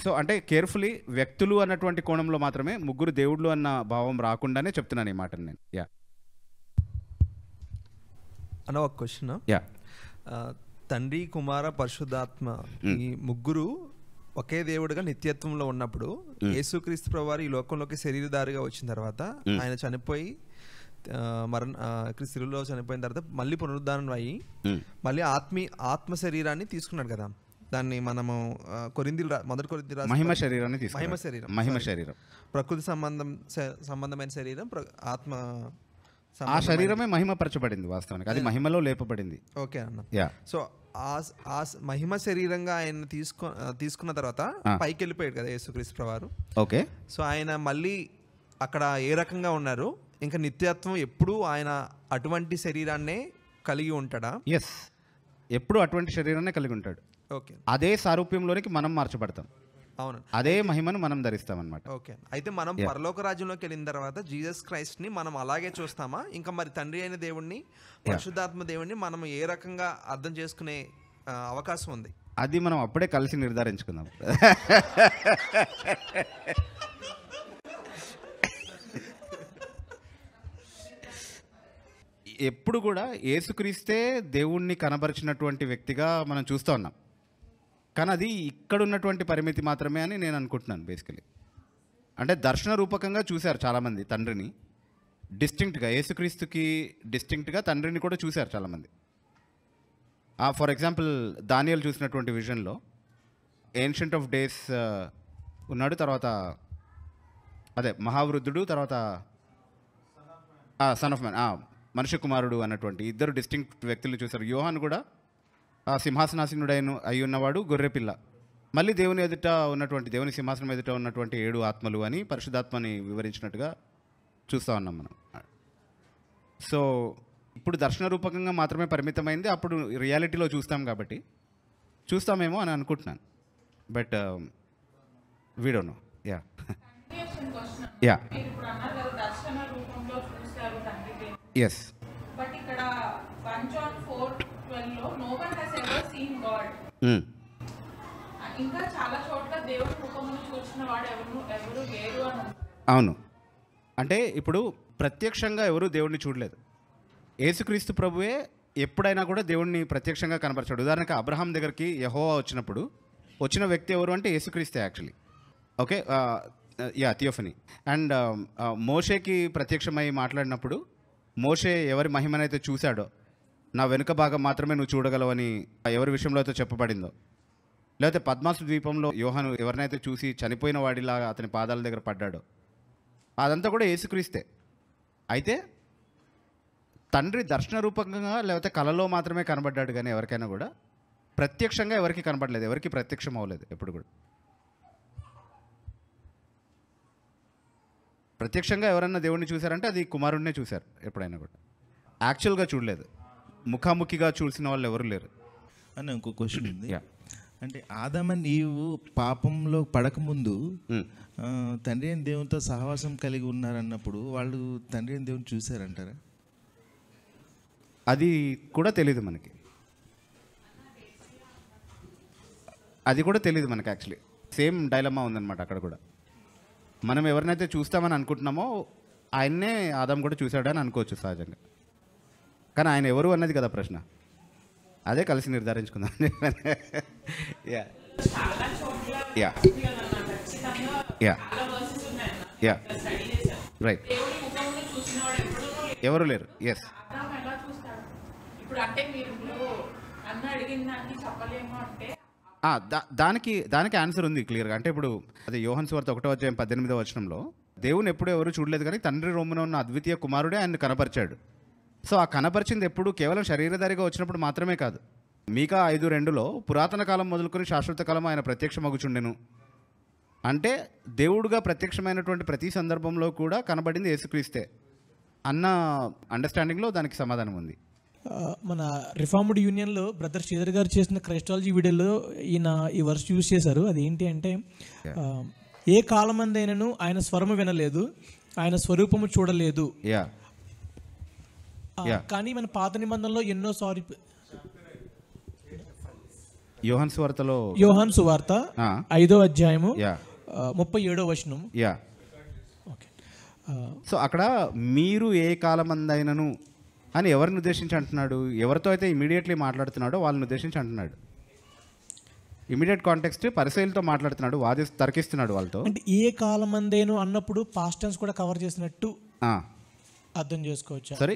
so అంటే కేర్ఫుల్లీ వ్యక్తులు అన్నటువంటి కోణంలో మాత్రమే, ముగ్గురు దేవుళ్ళు అన్న భావం రాకుండానే చెప్తున్నాను ఈ మాటను నేను. యా అన్న ఒక క్వశ్చన్. యా తండ్రి కుమార పరిశుద్ధాత్మ ఈ ముగ్గురు ఒకే దేవుడుగా నిత్యత్వంలో ఉన్నప్పుడు యేసుక్రీస్తు ప్రభువారు ఈ లోకంలోకి శరీరధారిగా వచ్చిన తర్వాత ఆయన చనిపోయి క్రీస్తులో చనిపోయిన తర్వాత మళ్ళీ పునరుద్ధానం అయ్యి మళ్ళీ ఆత్మ శరీరాన్ని తీసుకున్నాడు కదా, దాన్ని మనము మొదటి కొరింథీయుల మహిమ శరీరం ప్రకృతి సంబంధమైన శరీరం, ఆత్మ ఆ శరీరమే మహిమపరచబడింది వాస్తవానికి, అది మహిమలో లేపబడింది. ఓకే అన్న. సో ఆ మహిమ శరీరంగా ఆయన తీసుకున్న తర్వాత పైకి వెళ్ళిపోయాడు కదా యేసుక్రీస్తు ప్రభువారు. ఓకే. సో ఆయన మళ్ళీ అక్కడ ఏ రకంగా ఉన్నారు? ఇంకా నిత్యత్వం ఎప్పుడు ఆయన అటువంటి శరీరాన్నే కలిగి ఉంటాడా? ఎస్, ఎప్పుడు అటువంటి శరీరాన్నే కలిగి ఉంటాడు. ఓకే. అదే సారూప్యంలోనికి మనం మార్చబడతాం. అవును, అదే మహిమను మనం ధరిస్తాం అన్నమాట. ఓకే. అయితే మనం పరలోక రాజ్యంలోకి వెళ్ళిన తర్వాత జీసస్ క్రైస్ట్ ని మనం అలాగే చూస్తామా? ఇంకా మరి తండ్రి అయిన దేవుణ్ణి, పరిశుద్ధాత్మ దేవుణ్ణి మనం ఏ రకంగా అర్థం చేసుకునే అవకాశం ఉంది? అది మనం అప్పుడే కలిసి నిర్ధారించుకుందాం. ఎప్పుడు కూడా యేసుక్రీస్తే దేవుణ్ణి కనబరిచినటువంటి వ్యక్తిగా మనం చూస్తూ ఉన్నాం, కానీ అది ఇక్కడ ఉన్నటువంటి పరిమితి మాత్రమే అని నేను అనుకుంటున్నాను. బేసికలీ అంటే దర్శన రూపకంగా చూశారు చాలామంది తండ్రిని, డిస్టింక్ట్గా యేసుక్రీస్తుకి డిస్టింక్ట్గా తండ్రిని కూడా చూశారు చాలామంది. ఫర్ ఎగ్జాంపుల్ దానియేలు చూసినటువంటి విజన్లో ఏన్షియంట్ ఆఫ్ డేస్ ఉన్నాడు, తర్వాత అదే మహావృద్ధుడు, తర్వాత సన్ ఆఫ్ మ్యాన్, మనుష్య కుమారుడు అన్నటువంటి ఇద్దరు డిస్టింక్ట్ వ్యక్తులు చూశారు. యోహాను కూడా సింహాసనాసీనుడు అయి ఉన్నవాడు, గొర్రెపిల్ల, మళ్ళీ దేవుని ఎదుట ఉన్నటువంటి, దేవుని సింహాసనం ఎదుట ఉన్నటువంటి 7 ఆత్మలు అని పరిశుద్ధాత్మని వివరించినట్టుగా చూస్తూ ఉన్నాం మనం. సో ఇప్పుడు దర్శన రూపకంగా మాత్రమే పరిమితమైంది, అప్పుడు రియాలిటీలో చూస్తాం కాబట్టి చూస్తామేమో అని అనుకుంటున్నాను. But we don't know. Yeah yeah yes. But ఇక్కడ 1 John 4:12 లో no one has ever seen God. ఇంకా చాలా చోట్ల దేవుని ముఖమును చూసిన వాడు ఎవరు లేరు అని. అవును, అంటే ఇప్పుడు ప్రత్యక్షంగా ఎవరు దేవుడిని చూడలేదు. యేసుక్రీస్తు ప్రభువే ఎప్పుడైనా కూడా దేవుడిని ప్రత్యక్షంగా కనపరచాడు. ఉదాహరణకి అబ్రహాం దగ్గరికి యెహోవా వచ్చిన వ్యక్తి ఎవరు అంటే యేసుక్రీస్తే యాక్చువల్లీ. Okay, theophany. అండ్ మోషేకి ప్రత్యక్షమై మాట్లాడినప్పుడు మోషే ఎవరి మహిమనైతే చూశాడో, నా వెనుక భాగం మాత్రమే నువ్వు చూడగలవని ఎవరి విషయంలో అయితే చెప్పబడిందో, లేకపోతే పద్మాసు ద్వీపంలో యోహాను ఎవరినైతే చూసి చనిపోయిన వాడిలాగా అతని పాదాల దగ్గర పడ్డాడో, అదంతా కూడా యేసుక్రీస్తే. అయితే తండ్రి దర్శన రూపకంగా లేకపోతే కళలో మాత్రమే కనబడ్డాడు, కానీ ఎవరికైనా కూడా ప్రత్యక్షంగా ఎవరికి కనబడలేదు, ఎవరికి ప్రత్యక్షం అవ్వలేదు. ఎప్పుడు కూడా ప్రత్యక్షంగా ఎవరన్నా దేవుడిని చూశారంటే అది కుమారుడినే చూశారు, ఎప్పుడైనా కూడా యాక్చువల్గా చూడలేదు. ముఖాముఖిగా చూసిన వాళ్ళు ఎవరు లేరు. అని ఇంకో క్వశ్చన్ ఉంది. అంటే ఆదామ నీవు పాపంలో పడకముందు తండ్రి అయిన దేవునితో సహవాసం కలిగి ఉన్నారన్నప్పుడు వాళ్ళు తండ్రి అయిన దేవుని చూశారంటారా? అది కూడా తెలియదు మనకి, అది కూడా తెలియదు మనకి. యాక్చువల్లీ సేమ్ డైలమా ఉందన్నమాట అక్కడ కూడా. మనం ఎవరినైతే చూస్తామని అనుకుంటున్నామో ఆయన్నే ఆదాం కూడా చూశాడని అనుకోవచ్చు సహజంగా. కానీ ఆయన ఎవరు అన్నది కదా ప్రశ్న, అదే కలిసి నిర్ధారించుకుందాం. Yeah yeah yeah yeah right, ఎవరు లేరు. ఎస్, ఇప్పుడు అంటే మీరు అన్న అడిగిన దానికి చెప్పలేము అంటే దానికి ఆన్సర్ ఉంది క్లియర్గా. అంటే ఇప్పుడు అదే యోహాను సువార్త 1:18 వచనంలో దేవుని ఎప్పుడు ఎవరు చూడలేదు కానీ తండ్రి రొమ్మున ఉన్న అద్వితీయ కుమారుడే ఆయన కనపరిచాడు. సో ఆ కనపరిచింది ఎప్పుడు కేవలం శరీరధారిగా వచ్చినప్పుడు మాత్రమే కాదు. మీకా 5:2లో పురాతన కాలం మొదలుకొని శాశ్వత కాలం ఆయన ప్రత్యక్షమగుచుండెను అంటే దేవుడుగా ప్రత్యక్షమైనటువంటి ప్రతి సందర్భంలో కూడా కనబడింది యేసుక్రీస్తే అన్న అండర్స్టాండింగ్లో దానికి సమాధానం ఉంది. మన రిఫార్మ్డ్ యూనియన్లో బ్రదర్ శ్రీధర్ గారు చేసిన క్రైస్టాలజీ వీడియోలో ఈయన ఈ వర్స్ యూజ్ చేశారు. అది ఏంటి అంటే ఏ కాలమందైనను ఆయన స్వరము వినలేదు, ఆయన స్వరూపము చూడలేదు. కానీ మన పాత నిబంధనలో ఎన్నో యోహాను సువార్త 5వ అధ్యాయము 37వ వచనం. సో అక్కడ మీరు ఏ కాలమందైనను అని ఎవరిని ఉద్దేశించి అంటున్నాడు? ఎవరితో అయితే ఇమీడియట్లీ మాట్లాడుతున్నాడో వాళ్ళని ఉద్దేశించి అంటున్నాడు. ఇమీడియట్ కాంటెక్స్ట్ పరిశీలతో మాట్లాడుతున్నాడు, తర్కిస్తున్నాడు వాళ్ళతో. అంటే ఏ కాలమందేను అన్నప్పుడు పాస్ట్ టెన్స్ కూడా కవర్ చేసినట్టు అర్థం చేసుకోవచ్చు. సరే,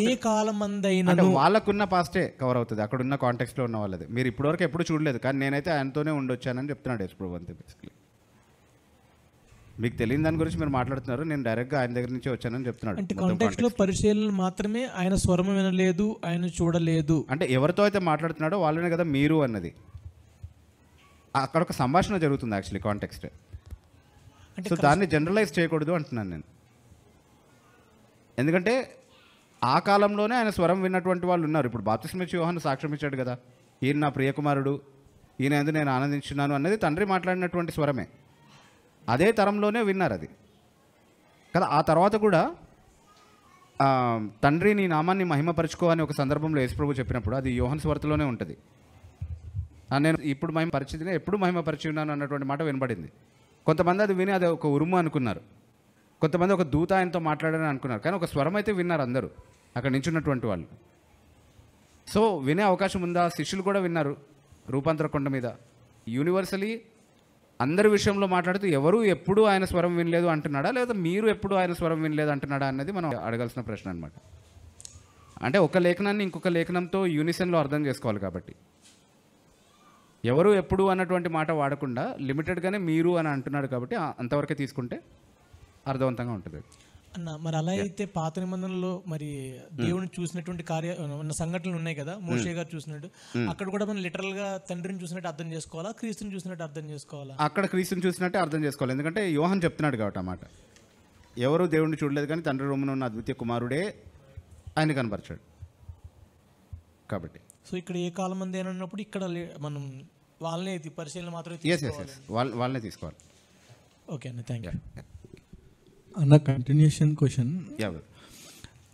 ఏ కాలమందైనా వాళ్ళకున్న పాస్టే కవర్ అవుతుంది, అక్కడ ఉన్న కాంటెక్స్ట్లో ఉన్న వాళ్ళది. మీరు ఇప్పటివరకు ఎప్పుడు చూడలేదు కానీ నేనైతే ఆయనతోనే ఉండొచ్చానని చెప్తున్నాడు యేసుప్రభు అంతే. బేసిక్లీ మీకు తెలియని దాని గురించి మీరు మాట్లాడుతున్నారు, నేను డైరెక్ట్గా ఆయన దగ్గర నుంచి వచ్చానని చెప్తున్నాడు. అంటే కాంటెక్స్ట్లో పరిశీలన మాత్రమే ఆయన స్వరం వినలేదు, ఆయన చూడలేదు. అంటే ఎవరితో అయితే మాట్లాడుతున్నాడో వాళ్ళనే కదా మీరు అన్నది. అక్కడ ఒక సంభాషణ జరుగుతుంది యాక్చువల్లీ కాంటెక్స్ట్. సో దాన్ని జనరలైజ్ చేయకూడదు అంటున్నాను నేను. ఎందుకంటే ఆ కాలంలోనే ఆయన స్వరం విన్నటువంటి వాళ్ళు ఉన్నారు. ఇప్పుడు బాప్తిస్మిచ్చి యోహాను సాక్ష్యం ఇచ్చాడు కదా, ఈయన నా ప్రియకుమారుడు, ఈయన ఎందుకు నేను ఆనందించున్నాను అన్నది తండ్రి మాట్లాడినటువంటి స్వరమే. అదే తరంలోనే విన్నారు అది కదా. ఆ తర్వాత కూడా తండ్రి నీ నామాన్ని మహిమపరచుకో అని ఒక సందర్భంలో యేసుప్రభు చెప్పినప్పుడు అది యోహాను సువార్తలోనే ఉంటుంది. నేను ఇప్పుడు మహిమపరిచిదినే ఎప్పుడు మహిమపరిచి ఉన్నాను అన్నటువంటి మాట వినబడింది. కొంతమంది అది విని అది ఒక ఉరుము అనుకున్నారు, కొంతమంది ఒక దూత ఆయనతో మాట్లాడారని అనుకున్నారు, కానీ ఒక స్వరం అయితే విన్నారు అందరూ అక్కడ నించున్నటువంటి వాళ్ళు. సో వినే అవకాశం ఉందా? శిష్యులు కూడా విన్నారు రూపాంతర కొండ మీద. యూనివర్సలీ అందరి విషయంలో మాట్లాడుతూ ఎవరు ఎప్పుడు ఆయన స్వరం వినలేదు అంటున్నాడా, లేదా మీరు ఎప్పుడు ఆయన స్వరం వినలేదు అంటున్నాడా అన్నది మనం అడగాల్సిన ప్రశ్న అనమాట. అంటే ఒక లేఖనాన్ని ఇంకొక లేఖనంతో యూనిసన్లో అర్థం చేసుకోవాలి. కాబట్టి ఎవరు ఎప్పుడు అన్నటువంటి మాట వాడకుండా లిమిటెడ్గానే మీరు అని అంటున్నాడు కాబట్టి అంతవరకే తీసుకుంటే అర్థవంతంగా ఉంటుంది అన్న. మరి అలా అయితే పాత నిబంధనలో మరి దేవుని చూసినటువంటి సంఘటనలు ఉన్నాయి కదా, మోషే గారు చూసినట్టు, అక్కడ కూడా మనం లిటరల్ గా తండ్రిని చూసినట్టు అర్థం చేసుకోవాలా, క్రీస్తుని చూసినట్టు అర్థం చేసుకోవాలా? అక్కడ క్రీస్తుని చూసినట్టే అర్థం చేసుకోవాలి, ఎందుకంటే యోహాను చెప్తున్నాడు కాబట్టి అన్నమాట. ఎవరు దేవుడిని చూడలేదు కానీ తండ్రి రొమ్మున ఉన్న అద్వితీయ కుమారుడే ఆయన కనపరిచాడు కాబట్టి. సో ఇక్కడ ఏ కాలం మంది అన్నప్పుడు ఇక్కడ మనం వాళ్ళనే పరిశీలన మాత్రమే వాళ్ళనే తీసుకోవాలి. ఓకే అన్న, థ్యాంక్ యూ అన్న. కంటిన్యూషన్ క్వశ్చన్,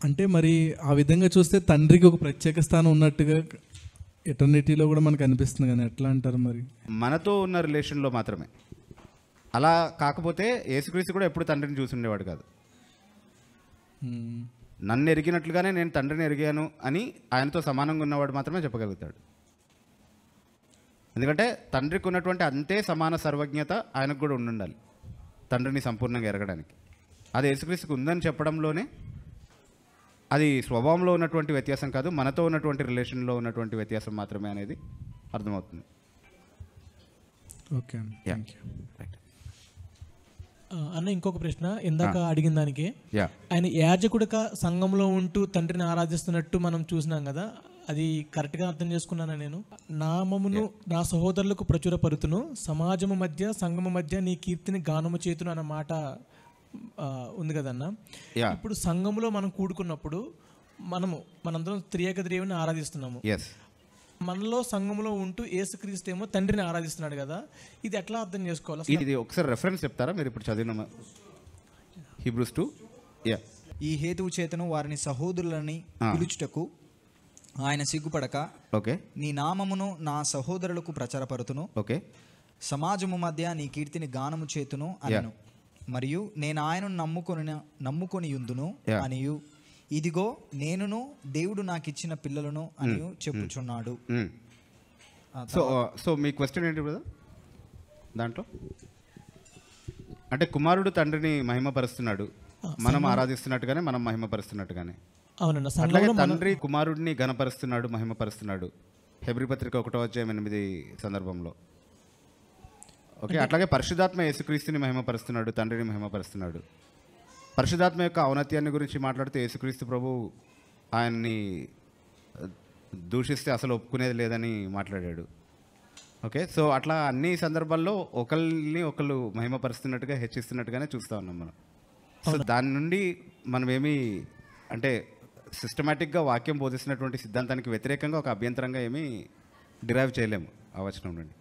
అంటే మరి ఆ విధంగా చూస్తే తండ్రికి ఒక ప్రత్యేక స్థానం ఉన్నట్టుగా ఎటర్నిటీలో కూడా మనకు అనిపిస్తుంది కానీ ఎట్లా అంటారు మరి? మనతో ఉన్న రిలేషన్లో మాత్రమే. అలా కాకపోతే యేసుక్రీస్తు కూడా ఎప్పుడు తండ్రిని చూసి ఉండేవాడు కాదు. నన్ను ఎరిగినట్లుగానే నేను తండ్రిని ఎరిగాను అని ఆయనతో సమానంగా ఉన్నవాడు మాత్రమే చెప్పగలుగుతాడు. ఎందుకంటే తండ్రికి ఉన్నటువంటి అంతే సమాన సర్వజ్ఞత ఆయనకు కూడా ఉండాలి తండ్రిని సంపూర్ణంగా ఎరగడానికి. అది యేసుక్రీస్తుకు ఉందని చెప్పడంలోనే అది స్వభావంలో ఉన్నటువంటి వ్యత్యాసం కాదు, మనతో ఉన్నటువంటి రిలేషన్లో ఉన్నటువంటి వ్యత్యాసం మాత్రమే అనేది అర్థమవుతుంది. ఓకే అన్న, ఇంకొక ప్రశ్న ఇందాక అడిగిన దానికి, ఆయన యాజకుడిగా సంఘంలో ఉంటూ తండ్రిని ఆరాధిస్తున్నట్టు మనం చూసినాం కదా, అది కరెక్ట్గా అర్థం చేసుకున్నాను నేను. నామమును నా సహోదరులకు ప్రచురపరుతును, సమాజము మధ్య సంఘము మధ్య నీ కీర్తిని గానము చేతును అన్న మాట ఉంది కదన్న. ఇప్పుడు సంఘములో మనం కూడుకున్నప్పుడు మనందరం త్రియేక దేవుని ఆరాధిస్తున్నాము. మనలో సంఘంలో ఉంటూ యేసుక్రీస్తు ఏమో తండ్రిని ఆరాధిస్తున్నాడు కదా, ఇది ఎట్లా అర్థం చేసుకోవాలి అసలు? ఇది ఒకసారి రెఫరెన్స్ చెప్తారా మీరు ఇప్పుడు చదివిన హీబ్రూస్ 2? ఈ హేతువు చేతను వారిని సహోదరులని పిలుచుటకు ఆయన సిగ్గుపడక, ఓకే, నీ నామమును నా సహోదరులకు ప్రచారపరుతును, ఓకే, సమాజము మధ్య నీ కీర్తిని గానము చేతును అనను, మరియు నేను ఆయనను నమ్ముకొని యుందును అనియు, ఇదిగో నేనును దేవుడు నాకు ఇచ్చిన పిల్లలను అని చెప్పుచున్నాడు. సో మీ క్వశ్చన్ ఏంటి బ్రదర్ దాంట్లో? అంటే కుమారుడు తండ్రిని మహిమపరుస్తున్నాడు, మనం ఆరాధిస్తున్నట్టుగానే మనం మహిమపరుస్తున్నట్టుగానే. అవునండి. అట్లాగే తండ్రి కుమారుడిని ఘనపరుస్తున్నాడు, మహిమపరుస్తున్నాడు. హెబ్రీ పత్రిక 1:8 సందర్భంలో. ఓకే, అట్లాగే పరిశుద్ధాత్మ యేసుక్రీస్తుని మహిమపరుస్తున్నాడు, తండ్రిని మహిమపరుస్తున్నాడు. పరిశుద్ధాత్మ యొక్క ఔన్నత్యాన్ని గురించి మాట్లాడుతూ యేసుక్రీస్తు ప్రభు ఆయన్ని దూషిస్తే అసలు ఒప్పుకునేది లేదని మాట్లాడాడు. ఓకే, సో అట్లా అన్ని సందర్భాల్లో ఒకళ్ళు మహిమపరుస్తున్నట్టుగా హెచ్చిస్తున్నట్టుగానే చూస్తూ ఉన్నాం మనం. సో దాని నుండి మనం ఏమీ అంటే సిస్టమేటిక్గా వాక్యం బోధిస్తున్నటువంటి సిద్ధాంతానికి వ్యతిరేకంగా ఒక అభ్యంతరంగా ఏమీ డిరైవ్ చేయలేము ఆ వచనం నుండి.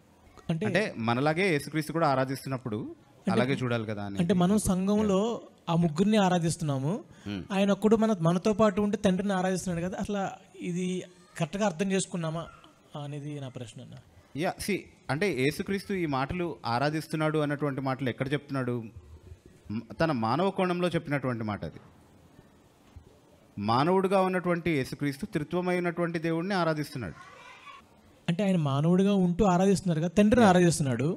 అంటే మనలాగే యేసుక్రీస్తు కూడా ఆరాధిస్తున్నప్పుడు అలాగే చూడాలి కదా అని. అంటే మనం సంఘంలో ఆ ముగ్గురిని ఆరాధిస్తున్నాము, ఆయన ఒక్కడు మనతో పాటు ఉంటే తండ్రిని ఆరాధిస్తున్నాడు కదా, అసలు ఇది కరెక్ట్గా అర్థం చేసుకున్నామా అనేది నా ప్రశ్న. అంటే యేసుక్రీస్తు ఈ మాటలు ఆరాధిస్తున్నాడు అన్నటువంటి మాటలు ఎక్కడ చెప్తున్నాడు? తన మానవ కోణంలో చెప్పినటువంటి మాట అది. మానవుడిగా ఉన్నటువంటి యేసుక్రీస్తు త్రిత్వమైనటువంటి దేవుడిని ఆరాధిస్తున్నాడు. అంటే ఆయన మానవుడిగా ఉంటూ ఆరాధిస్తున్నారు కదా, తండ్రిని ఆరాధిస్తున్నాడు.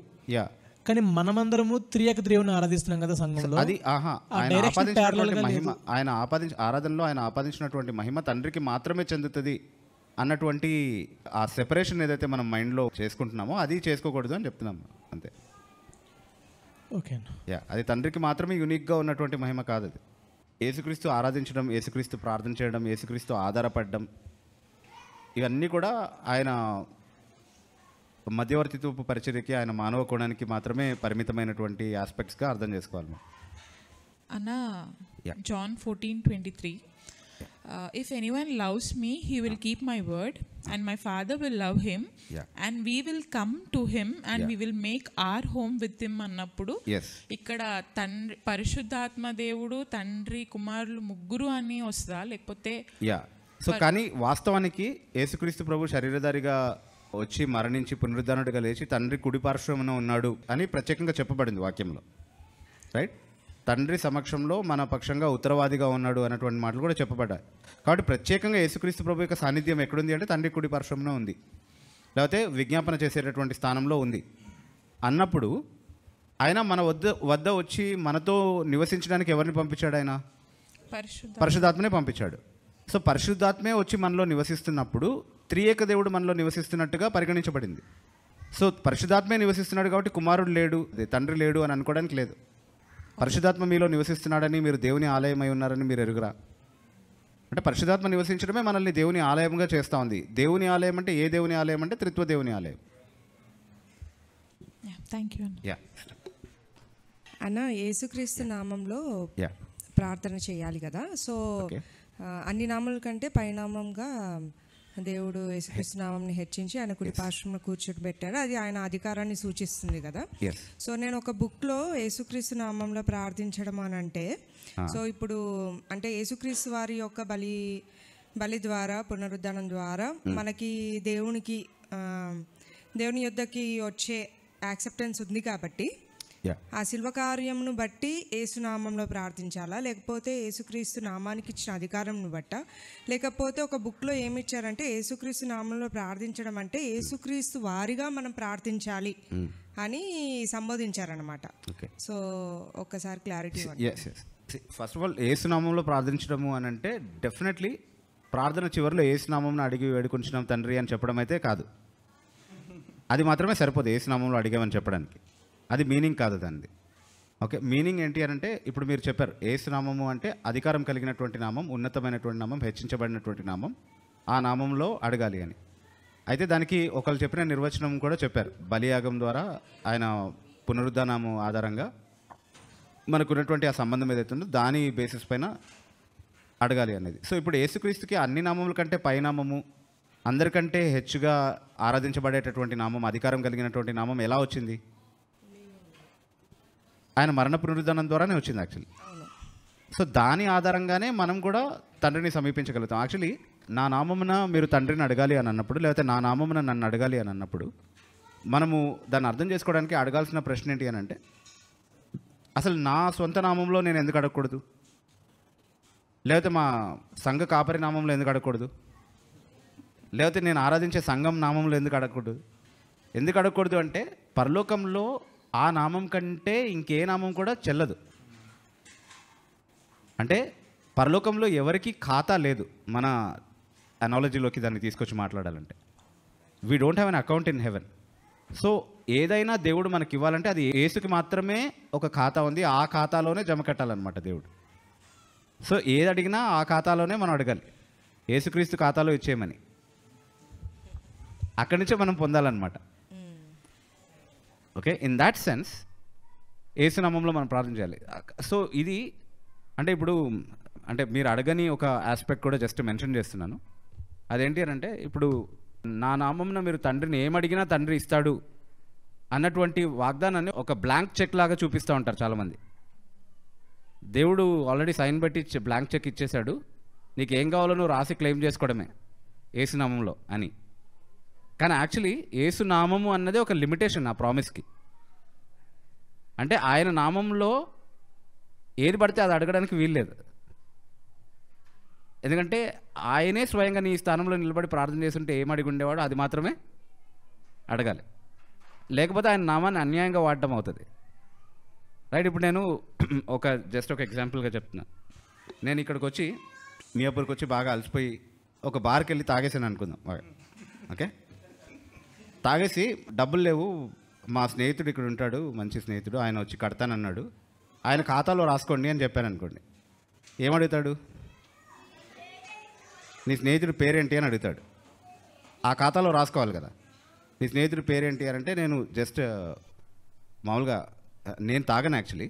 కానీ మనమందరము త్రియేక దేవుని ఆరాధిస్తున్నాం కదా సంఘంలో. అది ఆయన ఆరాధనలో ఆయన ఆపాదించినటువంటి మహిమ తండ్రికి మాత్రమే చెందుతుంది అన్నటువంటి ఆ సెపరేషన్ ఏదైతే మనం మైండ్లో చేసుకుంటున్నామో అది చేసుకోకూడదు అని చెప్తున్నాము అంతే. ఓకే, అది తండ్రికి మాత్రమే యూనిక్గా ఉన్నటువంటి మహిమ కాదు. అది యేసుక్రీస్తు ఆరాధించడం, యేసుక్రీస్తు ప్రార్థన చేయడం, యేసుక్రీస్తు ఆధారపడడం, ఇవన్నీ కూడా ఆయన మధ్యవర్తిత్వపు పరిచర్యకి, ఆయన మానవ కోణానికి మాత్రమే పరిమితమైనటువంటి ఆస్పెక్ట్స్గా అర్థం చేసుకోవాలి. అన్న John 14:23, if anyone loves me he will keep my word and my father will love him and we will come to him and we will make our home with him అన్నప్పుడు ఇక్కడ తండ్రి పరిశుద్ధాత్మ దేవుడు తండ్రి కుమారులు ముగ్గురు అని వస్తుందా లేకపోతే? సో కానీ వాస్తవానికి యేసుక్రీస్తు ప్రభు శరీరధారిగా వచ్చి మరణించి పునరుద్ధరణుడిగా లేచి తండ్రి కుడి పార్శ్వమున ఉన్నాడు అని ప్రత్యేకంగా చెప్పబడింది వాక్యంలో, రైట్? తండ్రి సమక్షంలో మన పక్షంగా ఉత్తరవాదిగా ఉన్నాడు అన్నటువంటి మాటలు కూడా చెప్పబడ్డాయి. కాబట్టి ప్రత్యేకంగా యేసుక్రీస్తు ప్రభు యొక్క సాన్నిధ్యం ఎక్కడుంది అంటే తండ్రి కుడి పార్శ్వమున ఉంది, లేకపోతే విజ్ఞాపన చేసేటటువంటి స్థానంలో ఉంది అన్నప్పుడు ఆయన మన వద్ద వచ్చి మనతో నివసించడానికి ఎవరిని పంపించాడు? ఆయన పరిశుద్ధాత్మనే పంపించాడు. సో పరిశుద్ధాత్మే వచ్చి మనలో నివసిస్తున్నప్పుడు త్రియేక దేవుడు మనలో నివసిస్తున్నట్టుగా పరిగణించబడింది. సో పరిశుద్ధాత్మే నివసిస్తున్నాడు కాబట్టి కుమారుడు లేడు, తండ్రి లేడు అని అనుకోవడానికి లేదు. పరిశుద్ధాత్మ మీలో నివసిస్తున్నాడని, మీరు దేవుని ఆలయమై ఉన్నారని మీరు ఎరుగురా? అంటే పరిశుద్ధాత్మ నివసించడమే మనల్ని దేవుని ఆలయంగా చేస్తూ ఉంది. దేవుని ఆలయం అంటే ఏ దేవుని ఆలయం అంటే త్రిత్వ దేవుని ఆలయం. అన్న యేసుక్రీస్తు నామంలో ప్రార్థన చేయాలి కదా, సో అన్ని నామాల కంటే పైనామంగా దేవుడు యేసుక్రీస్తు నామంని హెచ్చించి ఆయన కుడి పార్శ్వంలో కూర్చోబెట్టాడు. అది ఆయన అధికారాన్ని సూచిస్తుంది కదా. సో నేను ఒక బుక్లో యేసుక్రీస్తు నామంలో ప్రార్థించడం అని అంటే, సో ఇప్పుడు అంటే యేసుక్రీస్తు వారి యొక్క బలి ద్వారా పునరుద్ధానం ద్వారా మనకి దేవుని యొద్దకి వచ్చే యాక్సెప్టెన్స్ ఉంది కాబట్టి ఆ శిల్వ కార్యమును బట్టి యేసునామంలో ప్రార్థించాలా, లేకపోతే యేసుక్రీస్తు నామానికి ఇచ్చిన అధికారంను బట్ట, లేకపోతే ఒక బుక్లో ఏమి ఇచ్చారంటే యేసుక్రీస్తు నామంలో ప్రార్థించడం అంటే యేసుక్రీస్తు వారిగా మనం ప్రార్థించాలి అని సంబోధించారనమాట. సో ఒక్కసారి క్లారిటీ. ఫస్ట్ ఆఫ్ ఆల్ యేసునామంలో ప్రార్థించడము అని అంటే డెఫినెట్లీ ప్రార్థన చివరిలో యేసునామంను అడిగి వేడుకొంచున్నాం తండ్రి అని చెప్పడం అయితే కాదు. అది మాత్రమే సరిపోదు యేసునామంలో అడిగామని చెప్పడానికి. అది మీనింగ్ కాదు దానిది. ఓకే, మీనింగ్ ఏంటి అని అంటే ఇప్పుడు మీరు చెప్పారు యేసునామము అంటే అధికారం కలిగినటువంటి నామం, ఉన్నతమైనటువంటి నామం, హెచ్చించబడినటువంటి నామం, ఆ నామంలో అడగాలి అని. అయితే దానికి ఒకళ్ళు చెప్పిన నిర్వచనం కూడా చెప్పారు. బలియాగం ద్వారా ఆయన పునరుద్ధానము ఆధారంగా మనకున్నటువంటి ఆ సంబంధం ఏదైతే ఉందో దాని బేసిస్ పైన అడగాలి అనేది. సో ఇప్పుడు యేసుక్రీస్తుకి అన్ని నామముల కంటే పైనామము అందరికంటే హెచ్చుగా ఆరాధించబడేటటువంటి నామం, అధికారం కలిగినటువంటి నామం ఎలా వచ్చింది? ఆయన మరణ పునరుద్ధరణం ద్వారానే వచ్చింది యాక్చువల్లీ. సో దాని ఆధారంగానే మనం కూడా తండ్రిని సమీపించగలుగుతాం. యాక్చువల్లీ నా నామమున మీరు తండ్రిని అడగాలి అని అన్నప్పుడు, లేకపోతే నా నామమున నన్ను అడగాలి అని అన్నప్పుడు, మనము దాన్ని అర్థం చేసుకోవడానికి అడగాల్సిన ప్రశ్న ఏంటి అని అంటే, అసలు నా సొంత నామంలో నేను ఎందుకు అడగకూడదు? లేకపోతే మా సంఘ కాపరి నామంలో ఎందుకు అడగకూడదు? లేకపోతే నేను ఆరాధించే సంఘం నామంలో ఎందుకు అడగకూడదు? ఎందుకు అడగకూడదు అంటే, పరలోకంలో ఆ నామం కంటే ఇంకే నామం కూడా చెల్లదు. అంటే పరలోకంలో ఎవరికి ఖాతా లేదు. మన అనాలజీలోకి దాన్ని తీసుకొచ్చి మాట్లాడాలంటే, we don't have an account in heaven. So ఏదైనా దేవుడు మనకి ఇవ్వాలంటే అది యేసుకి మాత్రమే ఒక ఖాతా ఉంది, ఆ ఖాతాలోనే జమ కట్టాలన్నమాట దేవుడు. సో ఏది అడిగినా ఆ ఖాతాలోనే మనం అడగాలి, యేసుక్రీస్తు ఖాతాలో ఇచ్చేయమని. అక్కడి నుంచే మనం పొందాలన్నమాట. ఓకే, ఇన్ దాట్ సెన్స్ యేసునామంలో మనం ప్రార్థన చేయాలి. సో ఇది అంటే ఇప్పుడు అంటే మీరు అడగని ఒక ఆస్పెక్ట్ కూడా జస్ట్ మెన్షన్ చేస్తున్నాను. అదేంటి అని అంటే, ఇప్పుడు నా నామంన మీరు తండ్రిని ఏమడిగినా తండ్రి ఇస్తాడు అన్నటువంటి వాగ్దానాన్ని ఒక బ్లాంక్ చెక్ లాగా చూపిస్తూ ఉంటారు చాలామంది. దేవుడు ఆల్రెడీ సైన్ పెట్టి బ్లాంక్ చెక్ ఇచ్చేశాడు, నీకు ఏం కావాలో నువ్వు రాసి క్లెయిమ్ చేసుకోవడమే యేసునామంలో అని. కానీ యాక్చువల్లీ యేసునామము అన్నది ఒక లిమిటేషన్ ఆ ప్రామిస్కి. అంటే ఆయన నామంలో ఏది పడితే అది అడగడానికి వీల్లేదు. ఎందుకంటే ఆయనే స్వయంగా నీ స్థానంలో నిలబడి ప్రార్థన చేస్తుంటే ఏం అడిగి ఉండేవాడు అది మాత్రమే అడగాలి. లేకపోతే ఆయన నామాన్ని అన్యాయంగా వాడడం అవుతుంది. రైట్, ఇప్పుడు నేను జస్ట్ ఒక ఎగ్జాంపుల్గా చెప్తున్నాను. నేను ఇక్కడికి వచ్చి మియాపూర్కి వచ్చి బాగా అలసిపోయి ఒక బార్కి వెళ్ళి తాగేసాను అనుకుందాం బాగా. ఓకే, తాగేసి డబ్బులు లేవు, మా స్నేహితుడు ఇక్కడ ఉంటాడు, మంచి స్నేహితుడు, ఆయన వచ్చి కడతానన్నాడు, ఆయన ఖాతాలో రాసుకోండి అని చెప్పాను అనుకోండి. ఏమడుగుతాడు? నీ స్నేహితుడి పేరేంటి అని అడుగుతాడు. ఆ ఖాతాలో రాసుకోవాలి కదా. నీ స్నేహితుడి పేరేంటి అని అంటే, నేను జస్ట్ మామూలుగా నేను తాగను యాక్చువల్లీ,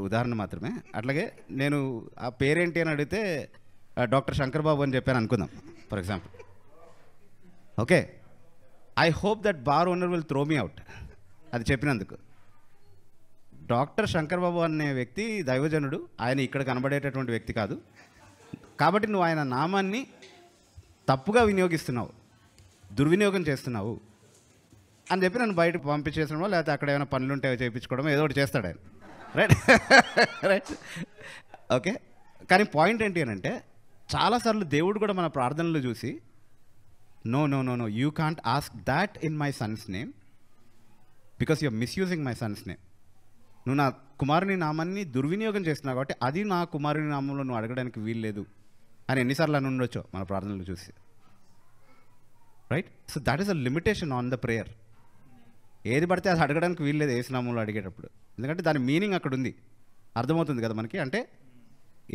ఉదాహరణ మాత్రమే. అట్లాగే నేను ఆ పేరేంటి అని అడిగితే డాక్టర్ శంకర్ బాబు అని చెప్పాను అనుకుందాం for example. Okay, I hope that bar owner will throw me out అది చెప్పినందుకు. డాక్టర్ శంకర్ బాబు అనే వ్యక్తి దైవజనుడు, ఆయన ఇక్కడ కనబడేటటువంటి వ్యక్తి కాదు. కాబట్టి నువ్వు ఆయన నామాన్ని తప్పుగా వినియోగిస్తున్నావు, దుర్వినియోగం చేస్తున్నావు అని చెప్పి నన్ను బయటకు పంపించేసడమో, లేకపోతే అక్కడ ఏమైనా పనులు ఉంటాయో చేయించుకోవడమో ఏదో ఒకటి చేస్తాడు ఆయన. Right right okay. కానీ పాయింట్ ఏంటి అని అంటే, చాలాసార్లు దేవుడు కూడా మన ప్రార్థనలు చూసి no no no no you can't ask that in my son's name because you're misusing my son's name. నువ్వు నా కుమారుని నామాన్ని దుర్వినియోగం చేస్తున్నావు కాబట్టి అది నా కుమారుని నామంలో నువ్వు అడగడానికి వీల్లేదు అని ఎన్నిసార్లు అని ఉండొచ్చో మన ప్రార్థనలు చూసి. Right, so that is a limitation on the prayer. ఏది పడితే అది అడగడానికి వీల్లేదు యేసునామంలో అడిగేటప్పుడు. ఎందుకంటే దాని మీనింగ్ అక్కడ ఉంది, అర్థమవుతుంది కదా మనకి. అంటే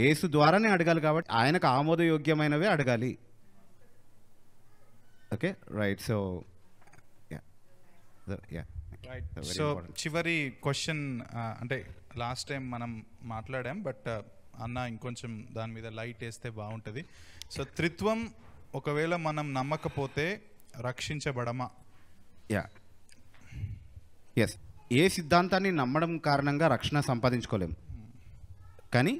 యేసు ద్వారానే అడగాలి కాబట్టి ఆయనకు ఆమోదయోగ్యమైనవే అడగాలి. Okay right. సో సో చివరి క్వశ్చన్, అంటే లాస్ట్ టైం మనం మాట్లాడాం, బట్ అన్న ఇంకొంచెం దాని మీద లైట్ వేస్తే బాగుంటుంది. సో త్రిత్వం ఒకవేళ మనం నమ్మకపోతే రక్షించబడమా? Yeah, yes. ఏ సిద్ధాంతాన్ని నమ్మడం కారణంగా రక్షణ సంపాదించుకోలేము. కానీ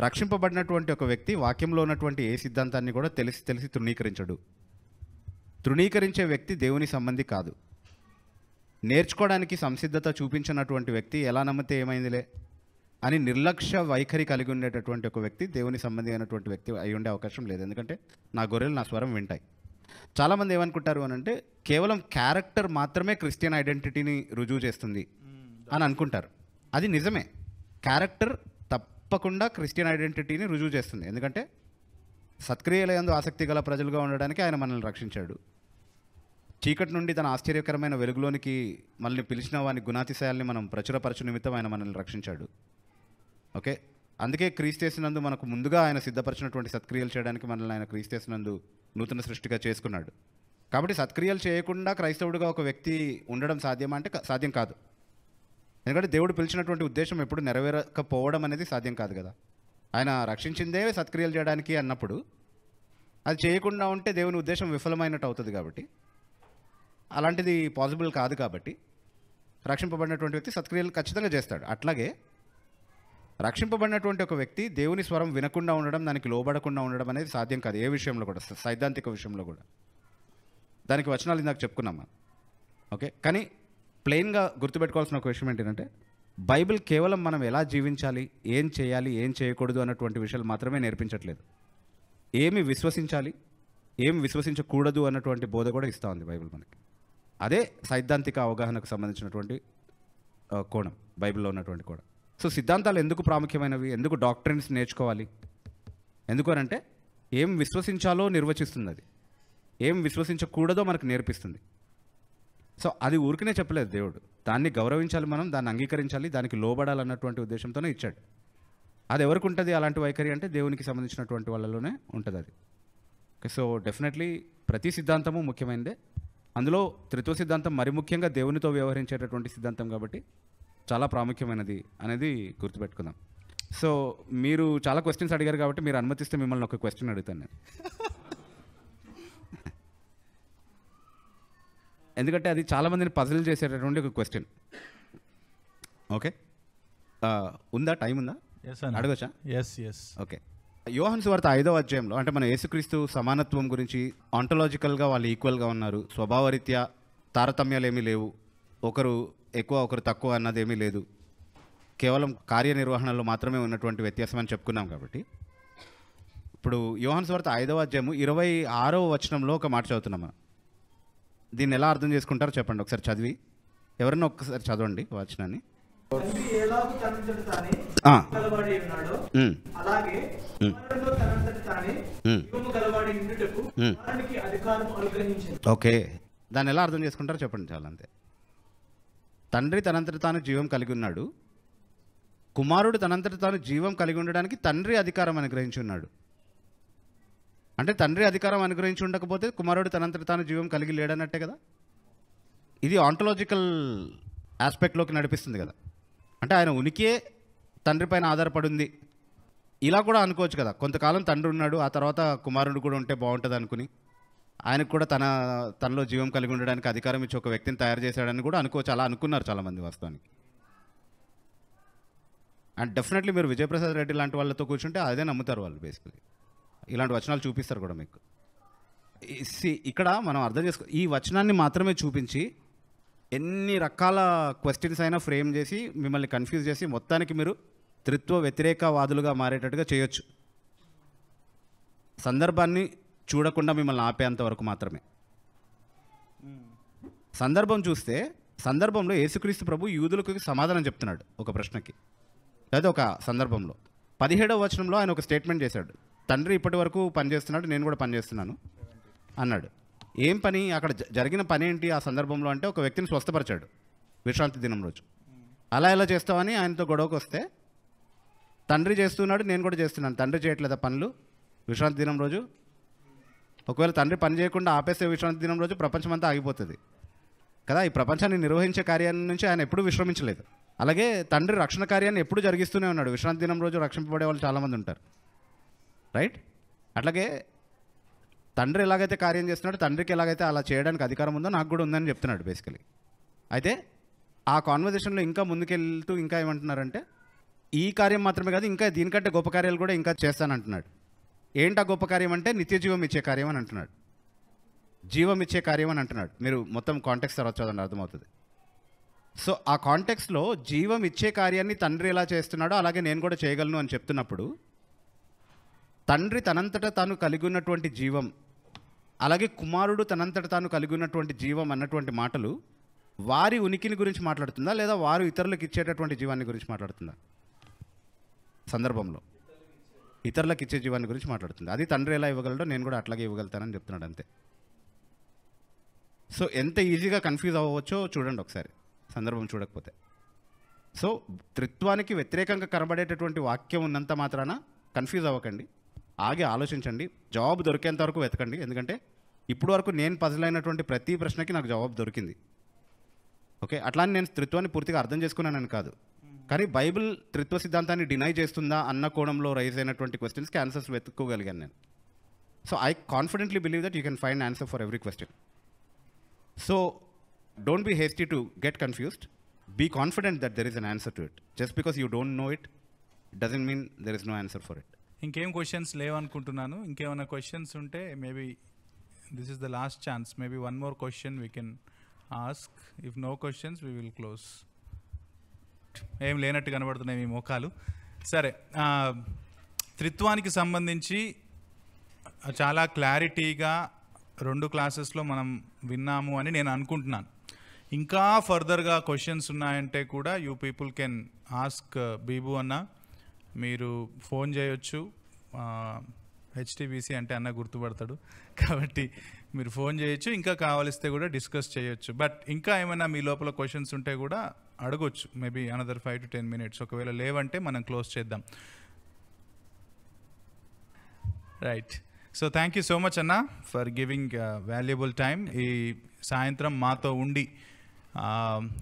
రక్షింపబడినటువంటి ఒక వ్యక్తి వాక్యంలో ఉన్నటువంటి ఏ సిద్ధాంతాన్ని కూడా తెలిసి తెలిసి తృణీకరించడు. తృణీకరించే వ్యక్తి దేవుని సంబంధి కాదు. నేర్చుకోవడానికి సంసిద్ధత చూపించినటువంటి వ్యక్తి ఎలా నమ్మితే ఏమైందిలే అని నిర్లక్ష్య వైఖరి కలిగి ఉండేటటువంటి ఒక వ్యక్తి దేవుని సంబంధి అయినటువంటి వ్యక్తి అయి ఉండే అవకాశం లేదు. ఎందుకంటే నా గొర్రెలు నా స్వరం వింటాయి. చాలామంది ఏమనుకుంటారు అని అంటే, కేవలం క్యారెక్టర్ మాత్రమే క్రిస్టియన్ ఐడెంటిటీని రుజువు చేస్తుంది అని అనుకుంటారు. అది నిజమే, క్యారెక్టర్ తప్పకుండా క్రిస్టియన్ ఐడెంటిటీని రుజువు చేస్తుంది. ఎందుకంటే సత్క్రియలందు ఆసక్తి గల ప్రజలుగా ఉండడానికి ఆయన మనల్ని రక్షించాడు. చీకటి నుండి తన ఆశ్చర్యకరమైన వెలుగులోనికి మనల్ని పిలిచిన వాని గుణాతిశయాల్ని మనం ప్రచురపరచు నిమిత్తం ఆయన మనల్ని రక్షించాడు. ఓకే, అందుకే క్రీస్తేసినందు మనకు ముందుగా ఆయన సిద్ధపరిచినటువంటి సత్క్రియలు చేయడానికి మనల్ని ఆయన క్రీస్తేసినందు నూతన సృష్టిగా చేసుకున్నాడు. కాబట్టి సత్క్రియలు చేయకుండా క్రైస్తవుడిగా ఒక వ్యక్తి ఉండడం సాధ్యమా అంటే సాధ్యం కాదు. ఎందుకంటే దేవుడు పిలిచినటువంటి ఉద్దేశం ఎప్పుడు నెరవేరకపోవడం అనేది సాధ్యం కాదు కదా. ఆయన రక్షించిందే సత్క్రియలు చేయడానికి అన్నప్పుడు అది చేయకుండా ఉంటే దేవుని ఉద్దేశం విఫలమైనట్టు అవుతుంది. కాబట్టి అలాంటిది పాసిబుల్ కాదు. కాబట్టి రక్షింపబడినటువంటి వ్యక్తి సత్క్రియలు ఖచ్చితంగా చేస్తాడు. అట్లాగే రక్షింపబడినటువంటి ఒక వ్యక్తి దేవుని స్వరం వినకుండా ఉండడం, దానికి లోబడకుండా ఉండడం అనేది సాధ్యం కాదు. ఏ విషయంలో కూడా, సైద్ధాంతిక విషయంలో కూడా. దానికి వచనాలు ఇందాక చెప్పుకున్నామా. ఓకే, కానీ ప్లెయిన్గా గుర్తుపెట్టుకోవాల్సిన ఒక విషయం ఏంటంటే బైబిల్ కేవలం మనం ఎలా జీవించాలి, ఏం చేయాలి, ఏం చేయకూడదు అన్నటువంటి విషయాలు మాత్రమే నేర్పించట్లేదు. ఏమి విశ్వసించాలి, ఏం విశ్వసించకూడదు అన్నటువంటి బోధ కూడా ఇస్తూ ఉంది బైబిల్ మనకి. అదే సైద్ధాంతిక అవగాహనకు సంబంధించినటువంటి కోణం బైబిల్లో ఉన్నటువంటి కోణం. సో సిద్ధాంతాలు ఎందుకు ప్రాముఖ్యమైనవి, ఎందుకు డాక్ట్రిన్స్ నేర్చుకోవాలి, ఎందుకు అని అంటే ఏం విశ్వసించాలో నిర్వచిస్తుంది, అది ఏం విశ్వసించకూడదో మనకు నేర్పిస్తుంది. సో అది ఊరికనే చెప్పలేదు దేవుడు, దాన్ని గౌరవించాలి, మనం దాన్ని అంగీకరించాలి, దానికి లోబడాలన్నటువంటి ఉద్దేశంతోనే ఇచ్చాడు. అది ఎవరికి ఉంటుంది అలాంటి వైఖరి అంటే దేవునికి సంబంధించినటువంటి వాళ్ళలోనే ఉంటుంది అది. సో డెఫినెట్లీ ప్రతి సిద్ధాంతము ముఖ్యమైనదే. అందులో త్రిత్వ సిద్ధాంతం మరి ముఖ్యంగా దేవునితో వ్యవహరించేటటువంటి సిద్ధాంతం కాబట్టి చాలా ప్రాముఖ్యమైనది అనేది గుర్తుపెట్టుకుందాం. సో మీరు చాలా క్వశ్చన్స్ అడిగారు కాబట్టి మీరు అనుమతిస్తే మిమ్మల్ని ఒక క్వశ్చన్ అడుగుతాను నేను. ఎందుకంటే అది చాలామందిని పజిల్ చేసేటటువంటి ఒక క్వశ్చన్. ఓకే, ఉందా, టైం ఉందా, అడగచ్చా? ఓకే, యోహాను సువార్త 5వ అధ్యాయంలో అంటే మన యేసుక్రీస్తు సమానత్వం గురించి, ఆంటలాజికల్గా వాళ్ళు ఈక్వల్గా ఉన్నారు, స్వభావరీత్యా తారతమ్యాలు ఏమీ లేవు, ఒకరు ఎక్కువ ఒకరు తక్కువ అన్నది ఏమీ లేదు, కేవలం కార్యనిర్వహణలో మాత్రమే ఉన్నటువంటి వ్యత్యాసం అని చెప్పుకున్నాం. కాబట్టి ఇప్పుడు యోహాను సువార్త 5వ అధ్యాయము 26వ వచనంలో ఒక మాట చదువుతున్నామా. దీన్ని ఎలా అర్థం చేసుకుంటారో చెప్పండి ఒకసారి చదివి, ఎవరన్నా ఒక్కసారి చదవండి వచనాన్ని. ఓకే, దాన్ని ఎలా అర్థం చేసుకుంటారో చెప్పండి చాలా, అంతే. తండ్రి తనంతట తాను జీవం కలిగి ఉన్నాడు, కుమారుడు తనంతట తాను జీవం కలిగి ఉండడానికి తండ్రి అధికారం అనుగ్రహించి ఉన్నాడు. అంటే తండ్రి అధికారం అనుగ్రహించి ఉండకపోతే కుమారుడు తనంతట తాను జీవం కలిగి లేడన్నట్టే కదా. ఇది ఆంటలాజికల్ ఆస్పెక్ట్లోకి నడిపిస్తుంది కదా. అంటే ఆయన ఉనికే తండ్రి పైన ఆధారపడి ఉంది. ఇలా కూడా అనుకోవచ్చు కదా, కొంతకాలం తండ్రి ఉన్నాడు, ఆ తర్వాత కుమారుడు కూడా ఉంటే బాగుంటుంది అనుకుని ఆయనకు కూడా తనలో జీవం కలిగి ఉండడానికి అధికారం ఇచ్చి ఒక వ్యక్తిని తయారు చేశాడని కూడా అనుకోవచ్చు. అలా అనుకున్నారు చాలామంది వాస్తవానికి. అండ్ డెఫినెట్లీ మీరు విజయప్రసాద్ రెడ్డి లాంటి వాళ్ళతో కూర్చుంటే అదే నమ్ముతారు వాళ్ళు. బేసికలీ ఇలాంటి వచనాలు చూపిస్తారు కూడా మీకు. ఇక్కడ మనం అర్థం చేసుకో, ఈ వచనాన్ని మాత్రమే చూపించి ఎన్ని రకాల క్వశ్చన్స్ అయినా ఫ్రేమ్ చేసి మిమ్మల్ని కన్ఫ్యూజ్ చేసి మొత్తానికి మీరు త్రిత్వ వ్యతిరేకవాదులుగా మారేటట్టుగా చేయొచ్చు. సందర్భాన్ని చూడకుండా మిమ్మల్ని ఆపేంత వరకు మాత్రమే. సందర్భం చూస్తే సందర్భంలో యేసుక్రీస్తు ప్రభు యూదులకు సమాధానం చెప్తున్నాడు ఒక ప్రశ్నకి. లేదా ఒక సందర్భంలో 17వ వచనంలో ఆయన ఒక స్టేట్మెంట్ చేశాడు, తండ్రి ఇప్పటి వరకు పనిచేస్తున్నాడు, నేను కూడా పనిచేస్తున్నాను అన్నాడు. ఏం పని అక్కడ జరిగిన పని ఏంటి ఆ సందర్భంలో అంటే ఒక వ్యక్తిని స్వస్థపరిచాడు విశ్రాంతి దినం రోజు. అలా ఎలా చేస్తామని ఆయనతో గొడవకు వస్తే తండ్రి చేస్తున్నాడు, నేను కూడా చేస్తున్నాను, తండ్రి చేయట్లేదా పనులు విశ్రాంతి దినం రోజు? ఒకవేళ తండ్రి పని చేయకుండా ఆపేస్తే విశ్రాంతి దినం రోజు ప్రపంచమంతా ఆగిపోతుంది కదా. ఈ ప్రపంచాన్ని నిర్వహించే కార్యాన్ని నుంచి ఆయన ఎప్పుడూ విశ్రమించలేదు. అలాగే తండ్రి రక్షణ కార్యాన్ని ఎప్పుడు జరిగిస్తూనే ఉన్నాడు. విశ్రాంతి దినం రోజు రక్షింపబడే వాళ్ళు చాలామంది ఉంటారు, రైట్? అట్లాగే తండ్రి ఎలాగైతే కార్యం చేస్తున్నాడో తండ్రికి ఎలాగైతే అలా చేయడానికి అధికారం ఉందో నాకు కూడా ఉందని చెప్తున్నాడు బేసికలీ. అయితే ఆ కాన్వర్జేషన్లో ఇంకా ముందుకెళ్తూ ఇంకా ఏమంటున్నారంటే ఈ కార్యం మాత్రమే కాదు, ఇంకా దీనికంటే గొప్ప కార్యాలు కూడా ఇంకా చేస్తానంటున్నాడు. ఏంటి ఆ గొప్ప కార్యం అంటే నిత్య జీవం ఇచ్చే కార్యం అని అంటున్నాడు, జీవం ఇచ్చే కార్యం అని అంటున్నాడు. మీరు మొత్తం కాంటెక్స్ట్ తర్వాత చదవండి, అర్థమవుతుంది. సో ఆ కాంటెక్స్లో జీవం ఇచ్చే కార్యాన్ని తండ్రి ఎలా చేస్తున్నాడో అలాగే నేను కూడా చేయగలను అని చెప్తున్నప్పుడు తండ్రి తనంతట తాను కలిగి ఉన్నటువంటి జీవం, అలాగే కుమారుడు తనంతట తాను కలిగి ఉన్నటువంటి జీవం అన్నటువంటి మాటలు వారి ఉనికిని గురించి మాట్లాడుతుందా లేదా వారు ఇతరులకు ఇచ్చేటటువంటి జీవాన్ని గురించి మాట్లాడుతుందా? సందర్భంలో ఇతరులకు ఇచ్చే జీవాన్ని గురించి మాట్లాడుతుంది. అది తండ్రి ఎలా ఇవ్వగలడో నేను కూడా అట్లాగే ఇవ్వగలుగుతానని చెప్తున్నాడు, అంతే. సో ఎంత ఈజీగా కన్ఫ్యూజ్ అవ్వవచ్చో చూడండి ఒకసారి సందర్భం చూడకపోతే. సో త్రిత్వానికి వ్యతిరేకంగా కనబడేటటువంటి వాక్యం ఉన్నంత మాత్రాన కన్ఫ్యూజ్ అవ్వకండి, ఆగి ఆలోచించండి, జవాబు దొరికేంత వరకు వెతకండి. ఎందుకంటే ఇప్పుడు వరకు నేను పజిల్ అయినటువంటి ప్రతి ప్రశ్నకి నాకు జవాబు దొరికింది. ఓకే, అట్లానే నేను త్రిత్వాన్ని పూర్తిగా అర్థం చేసుకున్నానని కాదు, కానీ బైబిల్ త్రిత్వ సిద్ధాంతాన్ని డినై చేస్తుందా అన్న కోణంలో రైజ్ అయినటువంటి క్వశ్చన్స్కి ఆన్సర్స్ వెతుక్కోగలిగాను నేను. So I confidently believe that you can find answer for every question. So don't be hasty to get confused. Be confident that there is an answer to it. Just because you don't know it doesn't mean there is no answer for it. ఇంకేం questions లేవనుకుంటున్నాను. ఇంకేమైనా questions ఉంటే maybe this is the last chance. Maybe one more question we can ask. If no questions we will close. ఏం లేనట్టు కనబడుతున్నాయి మీ మోకాలు. సరే, త్రిత్వానికి సంబంధించి చాలా క్లారిటీగా 2 క్లాసెస్లో మనం విన్నాము అని నేను అనుకుంటున్నాను. ఇంకా ఫర్దర్గా క్వశ్చన్స్ ఉన్నాయంటే కూడా యూ పీపుల్ కెన్ ఆస్క్ బీబు అన్న. మీరు ఫోన్ చేయొచ్చు. హెచ్టీబీసీ అంటే అన్న గుర్తుపడతాడు కాబట్టి మీరు ఫోన్ చేయొచ్చు. ఇంకా కావాలిస్తే కూడా డిస్కస్ చేయొచ్చు. బట్ ఇంకా ఏమైనా మీ లోపల క్వశ్చన్స్ ఉంటే కూడా అడగొచ్చు. Maybe another 5 to 10 minutes. ఒకవేళ లేవంటే మనం క్లోజ్ చేద్దాం. Right. So thank you so much అన్న ఫర్ గివింగ్ వాల్యుబుల్ టైం. ఈ సాయంత్రం మాతో ఉండి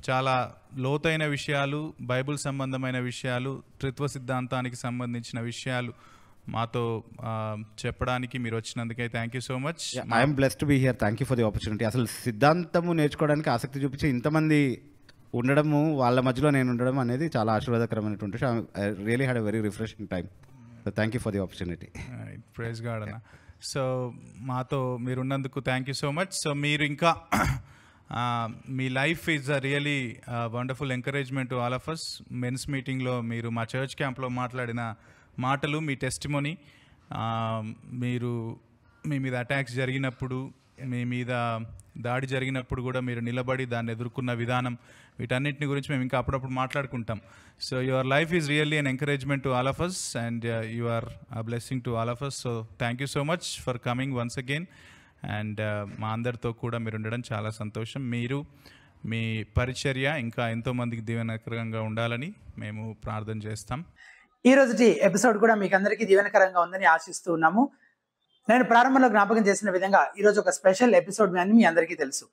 చాలా లోతైన విషయాలు, బైబుల్ సంబంధమైన విషయాలు, త్రిత్వ సిద్ధాంతానికి సంబంధించిన విషయాలు మాతో చెప్పడానికి మీరు వచ్చినందుకే thank you so much. I'm blessed to be here. Thank you for the opportunity. అసలు సిద్ధాంతము నేర్చుకోవడానికి ఆసక్తి చూపించి ఇంతమంది ఉండడము, వాళ్ళ మధ్యలో నేను ఉండడం అనేది చాలా ఆశీర్వాదకరమైనటువంటి విషయం. I really had a very refreshing time. So thank you for the opportunity. Praise God అన్న. సో మాతో మీరు ఉన్నందుకు thank you so much. So మీరు ఇంకా మీ life is a really wonderful encouragement to all of us. Men's మీటింగ్లో మీరు మా చర్చ్ క్యాంప్లో మాట్లాడిన మాటలు, మీ టెస్టిమోనీ, మీరు మీ మీద అటాక్స్ జరిగినప్పుడు, మీ మీద దాడి జరిగినప్పుడు కూడా మీరు నిలబడి దాన్ని ఎదుర్కొన్న విధానం, వీటన్నిటిని గురించి మేము ఇంకా అప్పుడప్పుడు మాట్లాడుకుంటాం. So your life is really an encouragement to all of us and you are a blessing to all of us. So thank you so much for coming once again. And మా అందరితో కూడా మీరు ఉండడం చాలా సంతోషం. మీరు మీ పరిచర్య ఇంకా ఎంతోమందికి దీవెనకరంగా ఉండాలని మేము ప్రార్థన చేస్తాం. ఈ రోజుటి ఎపిసోడ్ కూడా మీకు అందరికీ దీవెనకరంగా ఉందని ఆశిస్తూ ఉన్నాము. నేను ప్రారంభంలో జ్ఞాపకం చేసిన విధంగా ఈరోజు ఒక స్పెషల్ ఎపిసోడ్ అని మీ అందరికీ తెలుసు.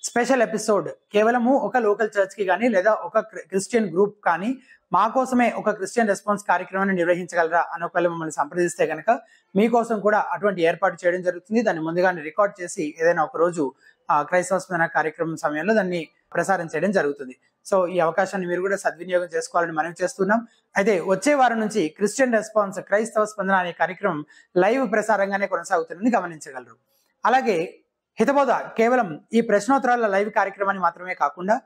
స్పెషల్ ఎపిసోడ్ కేవలము ఒక లోకల్ చర్చ్కి కానీ లేదా ఒక క్రిస్టియన్ గ్రూప్ కానీ మా కోసమే ఒక క్రిస్టియన్ రెస్పాన్స్ కార్యక్రమాన్ని నిర్వహించగలరా అని ఒకవేళ మమ్మల్ని సంప్రదిస్తే కనుక మీకోసం కూడా అటువంటి ఏర్పాటు చేయడం జరుగుతుంది. దాన్ని ముందుగానే రికార్డ్ చేసి ఏదైనా ఒక రోజు క్రైస్తవ స్మరణ కార్యక్రమం సమయంలో దాన్ని ప్రసారం చేయడం జరుగుతుంది. సో ఈ అవకాశాన్ని మీరు కూడా సద్వినియోగం చేసుకోవాలని మనవి చేస్తున్నాం. అయితే వచ్చే వారం నుంచి క్రిస్టియన్ రెస్పాన్స్ క్రైస్తవ స్పందన అనే కార్యక్రమం లైవ్ ప్రసారంగానే కొనసాగుతుందని గమనించగలరు. అలాగే హితబోధ కేవలం ఈ ప్రశ్నోత్తరాల లైవ్ కార్యక్రమాన్ని మాత్రమే కాకుండా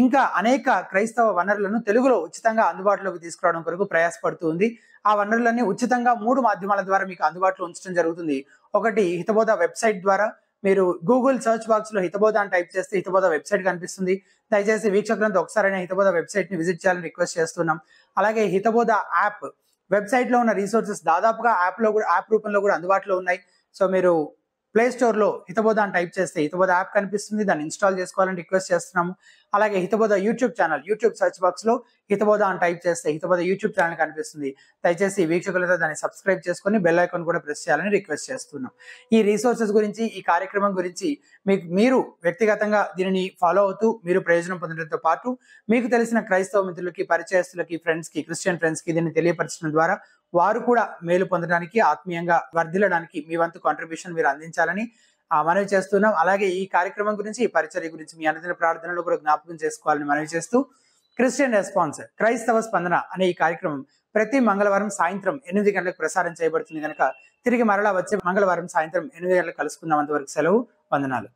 ఇంకా అనేక క్రైస్తవ వనరులను తెలుగులో ఉచితంగా అందుబాటులోకి తీసుకురావడం కొరకు ప్రయాసపడుతూ ఉంది. ఆ వనరులన్నీ ఉచితంగా 3 మాధ్యమాల ద్వారా మీకు అందుబాటులో ఉంచడం జరుగుతుంది. ఒకటి హితబోధ వెబ్సైట్ ద్వారా. మీరు గూగుల్ సర్చ్ బాక్స్ లో హితబోధ అని టైప్ చేస్తే హితబోధ వెబ్సైట్ కనిపిస్తుంది. దయచేసి వీక్షకులంతా ఒకసారైనా హితబోధ వెబ్సైట్ ని విజిట్ చేయాలని రిక్వెస్ట్ చేస్తున్నాం. అలాగే హితబోధ యాప్, వెబ్సైట్ లో ఉన్న రీసోర్సెస్ దాదాపుగా యాప్ రూపంలో కూడా అందుబాటులో ఉన్నాయి. సో మీరు ప్లే స్టోర్ లో హితబోధ అని టైప్ చేస్తే హితబోధ యాప్ కనిపిస్తుంది. దాన్ని ఇన్స్టాల్ చేసుకోవాలని రిక్వెస్ట్ చేస్తున్నాము. అలాగే Hithabodha YouTube channel, YouTube search box లో హితబోధ అని టైప్ చేస్తే హితబోధ యూట్యూబ్ ఛానల్ కనిపిస్తుంది. దయచేసి వీక్షకులతో దాన్ని సబ్స్క్రైబ్ చేసుకొని బెల్ ఐకాన్ కూడా ప్రెస్ చేయాలని రిక్వెస్ట్ చేస్తున్నాం. ఈ రీసోర్సెస్ గురించి, ఈ కార్యక్రమం గురించి మీరు వ్యక్తిగతంగా దీనిని ఫాలో అవుతూ మీరు ప్రయోజనం పొందడంతో పాటు మీకు తెలిసిన క్రైస్తవ మిత్రులకి, పరిచయస్తులకి, ఫ్రెండ్స్ కి, క్రిస్టియన్ ఫ్రెండ్స్ కి దీన్ని తెలియపరచడం ద్వారా వారు కూడా మేలు పొందడానికి, ఆత్మీయంగా వర్ధిల్లడానికి మీ వంతు కాంట్రిబ్యూషన్ మీరు అందించాలని మనవి చేస్తున్నాం. అలాగే ఈ కార్యక్రమం గురించి, ఈ పరిచర్య గురించి మీ అనుదిన ప్రార్థనలో కూడా జ్ఞాపకం చేసుకోవాలని మనవి చేస్తూ క్రిస్టియన్ రెస్పాన్స్ క్రైస్తవ స్పందన అనే ఈ కార్యక్రమం ప్రతి మంగళవారం సాయంత్రం 8 గంటలకు ప్రసారం చేయబడుతుంది కనుక తిరిగి మరలా వచ్చే మంగళవారం సాయంత్రం 8 గంటలకు కలుసుకుందాం. అంతవరకు సెలవు. వందనాలు.